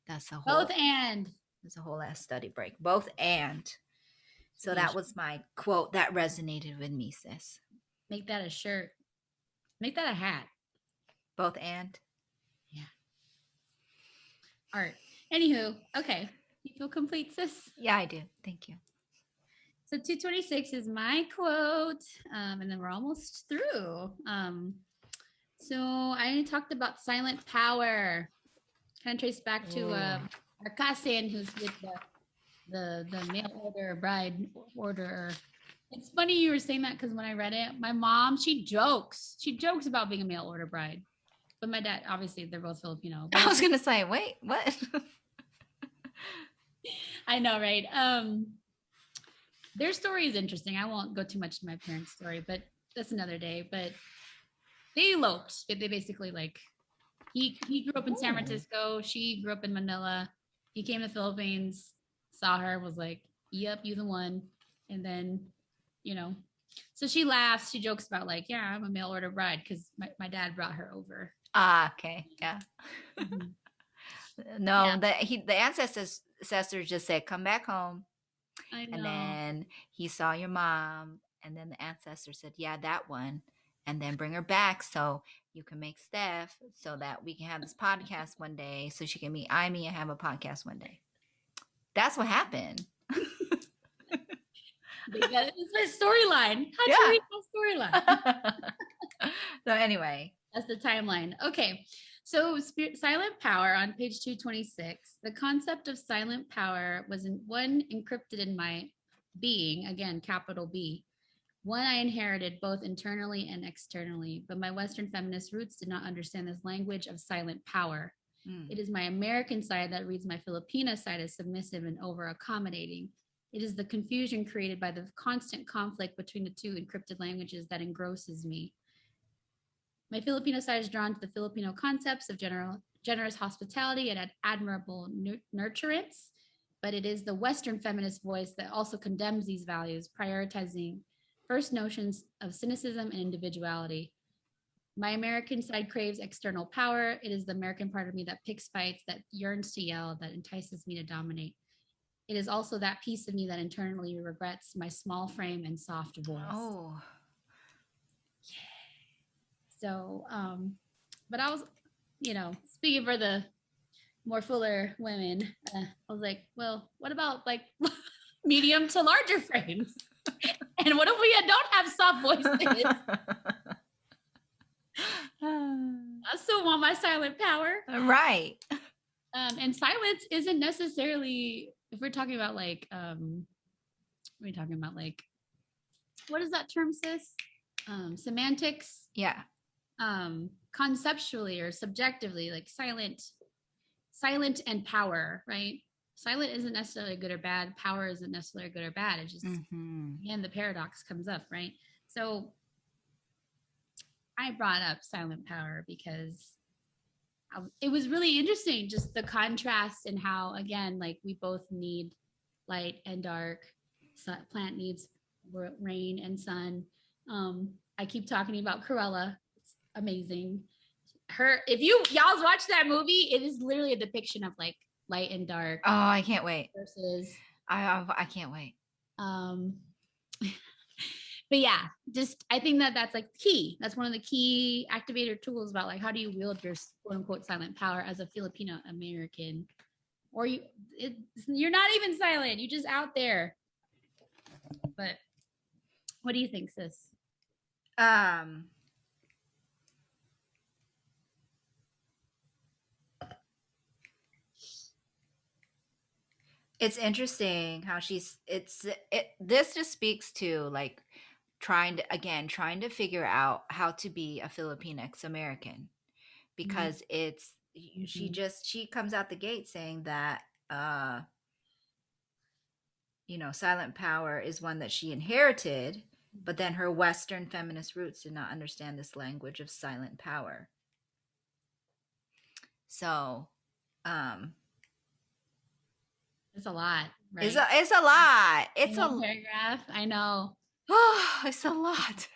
That's a whole both and there's a whole ass study break. Both and. So that was my quote that resonated with me, sis. Make that a shirt. Make that a hat. Both and. Yeah. Art. Anywho, okay. You feel complete, sis? Yeah, I do. Thank you. So 226 is my quote. And then we're almost through. So I talked about silent power. Kind of trace back to our cousin who's with the mail order bride order. It's funny you were saying that because when I read it, my mom, she jokes about being a mail order bride. But my dad, obviously, they're both Filipino. I was gonna say, wait, what? I know, right? Their story is interesting. I won't go too much to my parents' story, but that's another day. But they eloped. They basically like he grew up in San Francisco. She grew up in Manila. He came to the Philippines, saw her, was like, "Yep, you the one." And then, you know, so she laughs. She jokes about like, "Yeah, I'm a mail order bride because my dad brought her over." Ah, okay, yeah. No, the ancestors just said, "Come back home." I know. And then he saw your mom, and then the ancestor said, "Yeah, that one." And then bring her back so you can make Steph so that we can have this podcast one day, so she can meet Amy and have a podcast one day. That's what happened. It's my storyline. How'd you read my storyline? So anyway. That's the timeline. Okay. So silent power on page 226. The concept of silent power was encrypted in my being, again, capital B. One I inherited both internally and externally, but my Western feminist roots did not understand this language of silent power. It is my American side that reads my Filipina side as submissive and over-accommodating. It is the confusion created by the constant conflict between the two encrypted languages that engrosses me. My Filipino side is drawn to the Filipino concepts of generous hospitality and admirable nurturance, but it is the Western feminist voice that also condemns these values, prioritizing first notions of cynicism and individuality. My American side craves external power. It is the American part of me that picks fights, that yearns to yell, that entices me to dominate. It is also that piece of me that internally regrets my small frame and soft voice. Oh. So, but I was, speaking for the more fuller women, I was like, well, what about like medium to larger frames? And what if we don't have soft voices? I still want my silent power. Right. And silence isn't necessarily, if we're talking about like, we're talking about like, what is that term, sis? Semantics. Yeah. Conceptually or subjectively, like silent and power, right? silent isn't necessarily good or bad. Power isn't necessarily good or bad. It just, Mm-hmm. again, the paradox comes up, right? So I brought up silent power because it was really interesting, just the contrast and how, again, like we both need light and dark. Plant needs rain and sun. I keep talking about Cruella. It's amazing. If y'all's watch that movie, it is literally a depiction of like light and dark. Oh, I can't wait. Versus, I can't wait. But yeah, just I think that's like key. That's one of the key activator tools about like how do you wield your quote unquote silent power as a Filipino-American, or you're not even silent. You're just out there. But what do you think, sis? It's interesting how this just speaks to like trying to figure out how to be a Filipina-American, because she comes out the gate saying that silent power is one that she inherited, but then her Western feminist roots did not understand this language of silent power. So it's a lot, right? It's a lot. It's a paragraph. I know. Oh, it's a lot.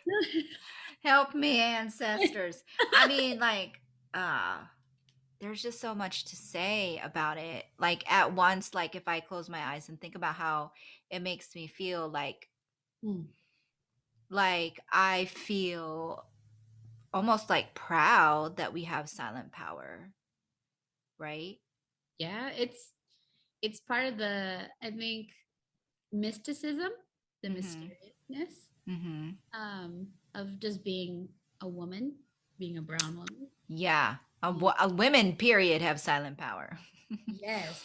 Help me, ancestors. I mean, like, there's just so much to say about it. Like at once, like if I close my eyes and think about how it makes me feel, like I feel almost like proud that we have silent power, right? Yeah, it's part of the, I think, mysticism, the mysteriousness of just being a woman, being a brown woman. Yeah, a women period have silent power. Yes.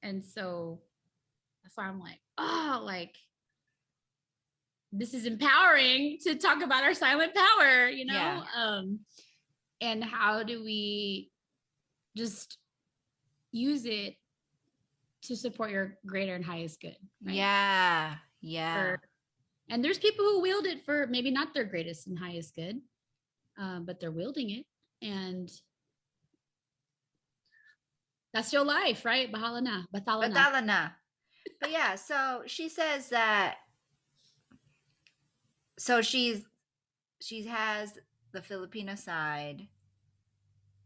And so that's why I'm like, oh, like this is empowering to talk about our silent power, Yeah. And how do we just use it to support your greater and highest good, right? Yeah. And there's people who wield it for maybe not their greatest and highest good, but they're wielding it, and that's your life, right? Bahala na. But yeah, so she says that, so she has the Filipino side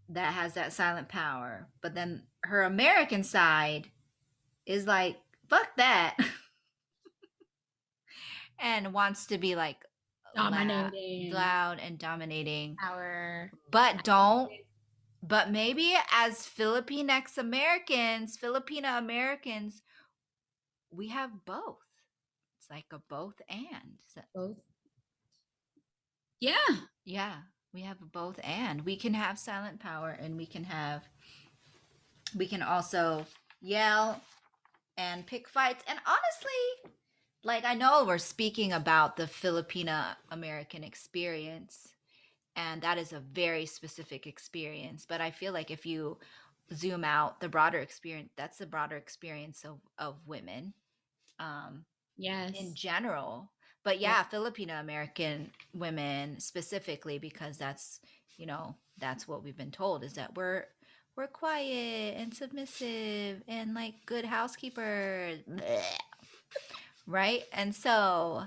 that has that silent power, but then her American side is like, fuck that. And wants to be like loud and dominating. Power. But maybe as Filipina-Americans, we have both. It's like a both and. Both. Yeah. Yeah, we have a both and. We can have silent power, and we can also yell and pick fights. And honestly, like, I know we're speaking about the Filipina-American experience, and that is a very specific experience. But I feel like if you zoom out, the broader experience, that's the broader experience of women in general. But yeah, Filipino-American women specifically, because that's what we've been told, is that we're quiet and submissive and like good housekeepers. Right? And so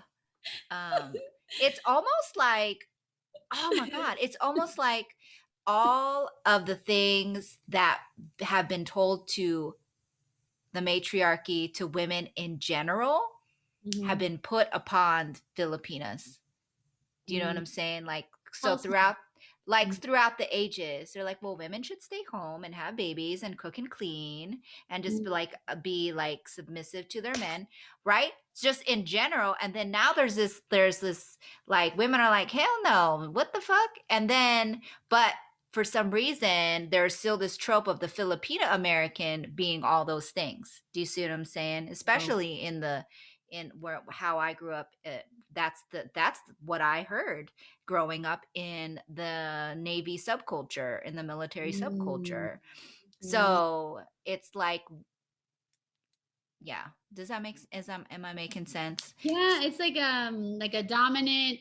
it's almost like, oh my God, it's almost like all of the things that have been told to the matriarchy, to women in general, have been put upon Filipinas. Do you know what I'm saying? Like, so throughout the ages, they're like, well, women should stay home and have babies and cook and clean and just be like submissive to their men, right? Just in general. And then now there's this like, women are like, hell no, what the fuck? And then, but for some reason, there's still this trope of the Filipino-American being all those things. Do you see what I'm saying? Especially in how I grew up, that's what I heard growing up in the Navy subculture, in the military subculture. So it's like Yeah. Does that make am I making sense? Yeah, it's like a dominant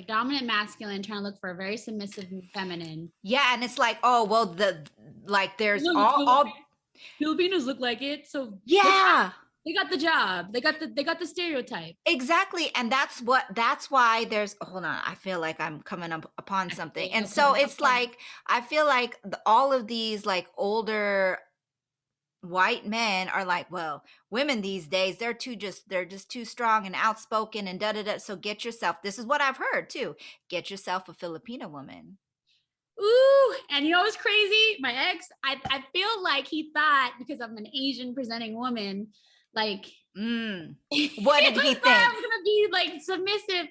dominant masculine trying to look for a very submissive feminine. Yeah, and it's like, oh well, there's Look, all Filipinos look like it, so yeah. they got the job. They got the stereotype. Exactly. And that's why there's, hold on, I feel like I'm coming up upon something. And Okay, so it's like, I feel like all of these like older white men are like, well, women these days, they're just too strong and outspoken and da da da. So get yourself, this is what I've heard too. Get yourself a Filipina woman. Ooh, and you know what's crazy? My ex, I feel like he thought because I'm an Asian presenting woman, like what did he think? I was gonna be like submissive.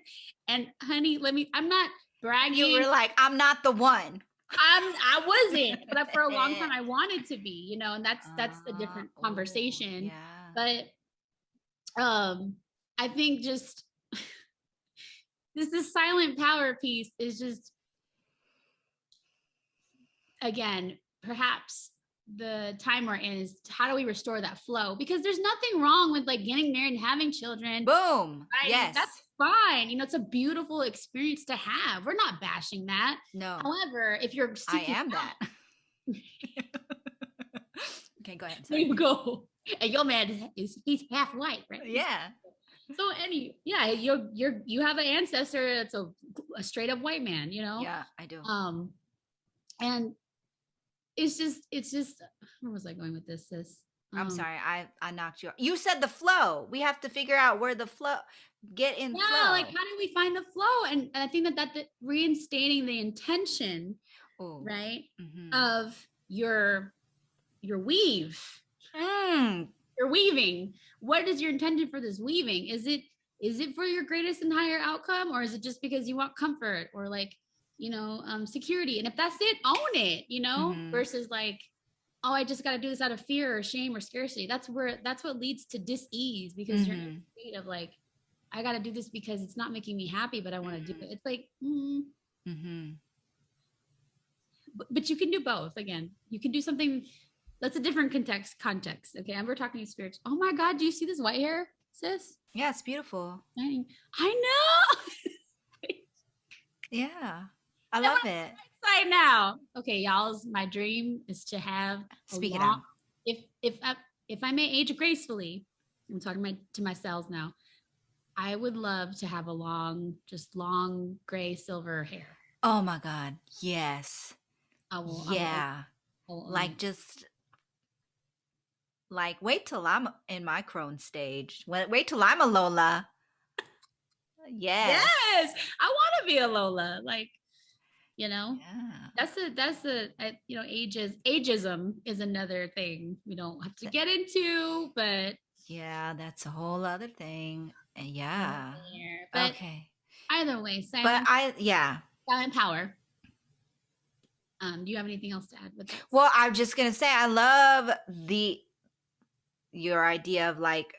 And honey, I'm not bragging. You were like, I'm not the one. I wasn't, but for a long time I wanted to be, you know, and that's a different conversation. Yeah. But I think just this silent power piece is just, again, perhaps the time we're in is how do we restore that flow? Because there's nothing wrong with like getting married and having children. Boom. Right? Yes. That's fine. You know, it's a beautiful experience to have. We're not bashing that. No. However, if you're I am that. Okay, go ahead. Sorry. There you go. And your man he's half white, right? Yeah. So you have an ancestor that's a straight up white man, you know? Yeah, I do. And it's just where was I going with this, sis? I'm sorry, I knocked you off. You said the flow. We have to figure out where the flow flow. Like how do we find the flow? And I think that reinstating the intention, right, of your weave. You're weaving. What is your intention for this weaving? Is it for your greatest and higher outcome, or is it just because you want comfort or like, you know, security? And if that's it, own it, you know, versus like, oh, I just got to do this out of fear or shame or scarcity. That's what leads to dis-ease, because you're in a state of like, I got to do this because it's not making me happy, but I want to do it. It's like, but you can do both. Again, you can do something that's a different context. Okay. And we're talking to spirits. Oh my God. Do you see this white hair, sis? Yeah. It's beautiful. I know. Yeah. I love it. Right now. Okay. Y'all's, my dream is to have, if I may age gracefully, I'm talking to myself now. I would love to have a long gray silver hair. Oh my God. Yes. Like just like wait till I'm in my crone stage. Wait till I'm a Lola. Yes. I want to be a Lola. Like, you know, that's you know, ageism is another thing we don't have to get into, but yeah, that's a whole other thing. Yeah. But okay. Either way, silent power. Do you have anything else to add with that? Well, I'm just gonna say I love your idea of like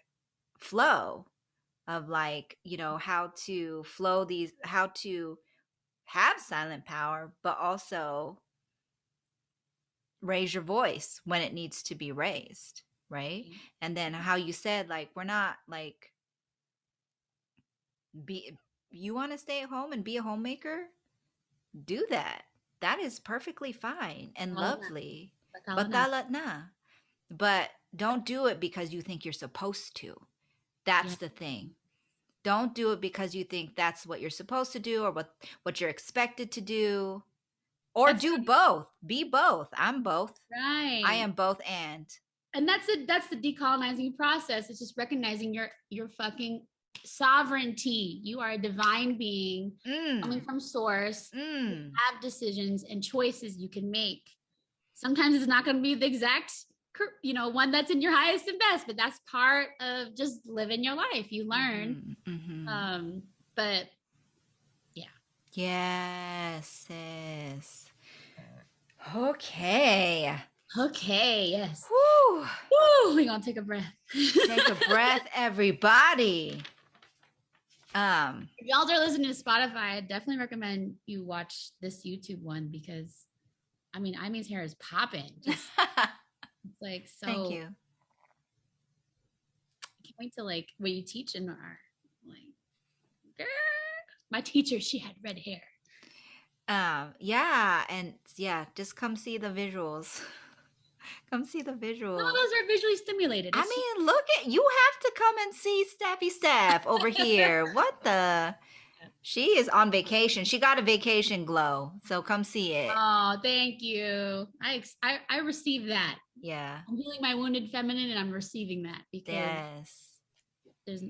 flow, of like, you know, how to flow how to have silent power, but also raise your voice when it needs to be raised, right? And then how you said like we're not like you want to stay at home and be a homemaker, do that. That is perfectly fine and lovely. But don't do it because you think you're supposed to. That's the thing. Don't do it because you think that's what you're supposed to do or what you're expected to do. Or do both. Be both. I'm both. Right. I am both and that's the decolonizing process. It's just recognizing your fucking sovereignty. You are a divine being coming from source. You have decisions and choices you can make. Sometimes it's not going to be the exact, you know, one that's in your highest and best, but that's part of just living your life. You learn. But yeah. Yes, sis. Okay. Yes. Woo. We're gonna take a breath. Take a breath, everybody. If y'all are listening to Spotify, I definitely recommend you watch this YouTube one, because I mean, Imee's hair is popping. It's like so. Thank you. wait till like when you teach in our like, girl, my teacher, she had red hair. Yeah, and yeah, just come see the visuals. Come see the No, visuals. those are visually stimulated. I mean, look at you have to come and see Staffy Staff over here. What the? She is on vacation. She got a vacation glow. So come see it. Oh, thank you. I receive that. Yeah. I'm healing my wounded feminine and I'm receiving that because Yes. there's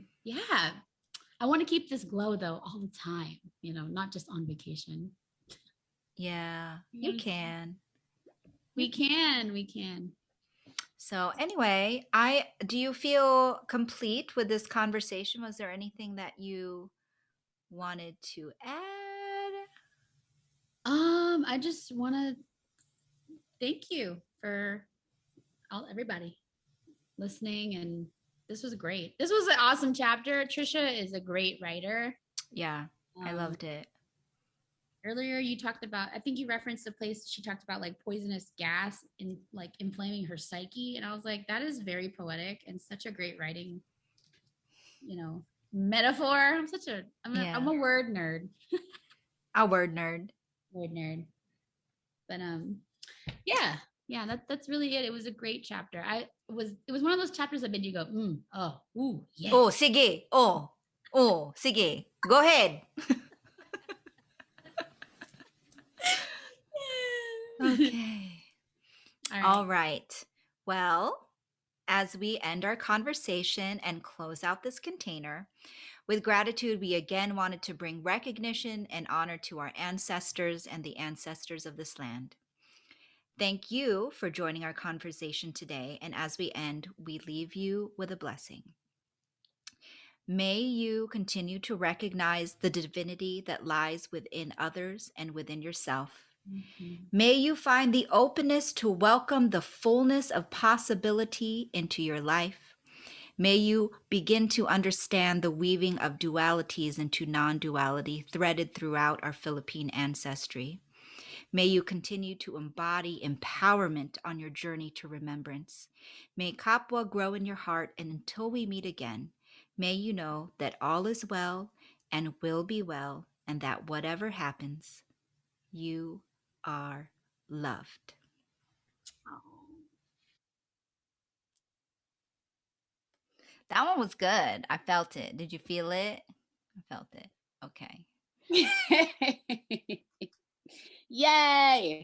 I want to keep this glow though all the time, not just on vacation. Yeah, you can. We can. So anyway, do you feel complete with this conversation? Was there anything that you wanted to add? I just want to thank you for everybody listening, and this was great. This was an awesome chapter. Trisha is a great writer. Yeah, I loved it. Earlier you talked about, I think you referenced a place she talked about like poisonous gas and like inflaming her psyche, and I was like, that is very poetic and such a great writing, metaphor. I'm a word nerd. A word nerd. Word nerd. But that's really it. It was a great chapter. It was one of those chapters that made you go, yeah. Oh, sige. Oh, sige. Go ahead. Okay. All right. Well, as we end our conversation and close out this container, with gratitude, we again wanted to bring recognition and honor to our ancestors and the ancestors of this land. Thank you for joining our conversation today. And as we end, we leave you with a blessing. May you continue to recognize the divinity that lies within others and within yourself. Mm-hmm. May you find the openness to welcome the fullness of possibility into your life. May you begin to understand the weaving of dualities into non-duality threaded throughout our Philippine ancestry. May you continue to embody empowerment on your journey to remembrance. May Kapwa grow in your heart, and until we meet again, may you know that all is well and will be well, and that whatever happens, you are loved. That one was good. I felt it. Did you feel it? I felt it. Okay. Yay!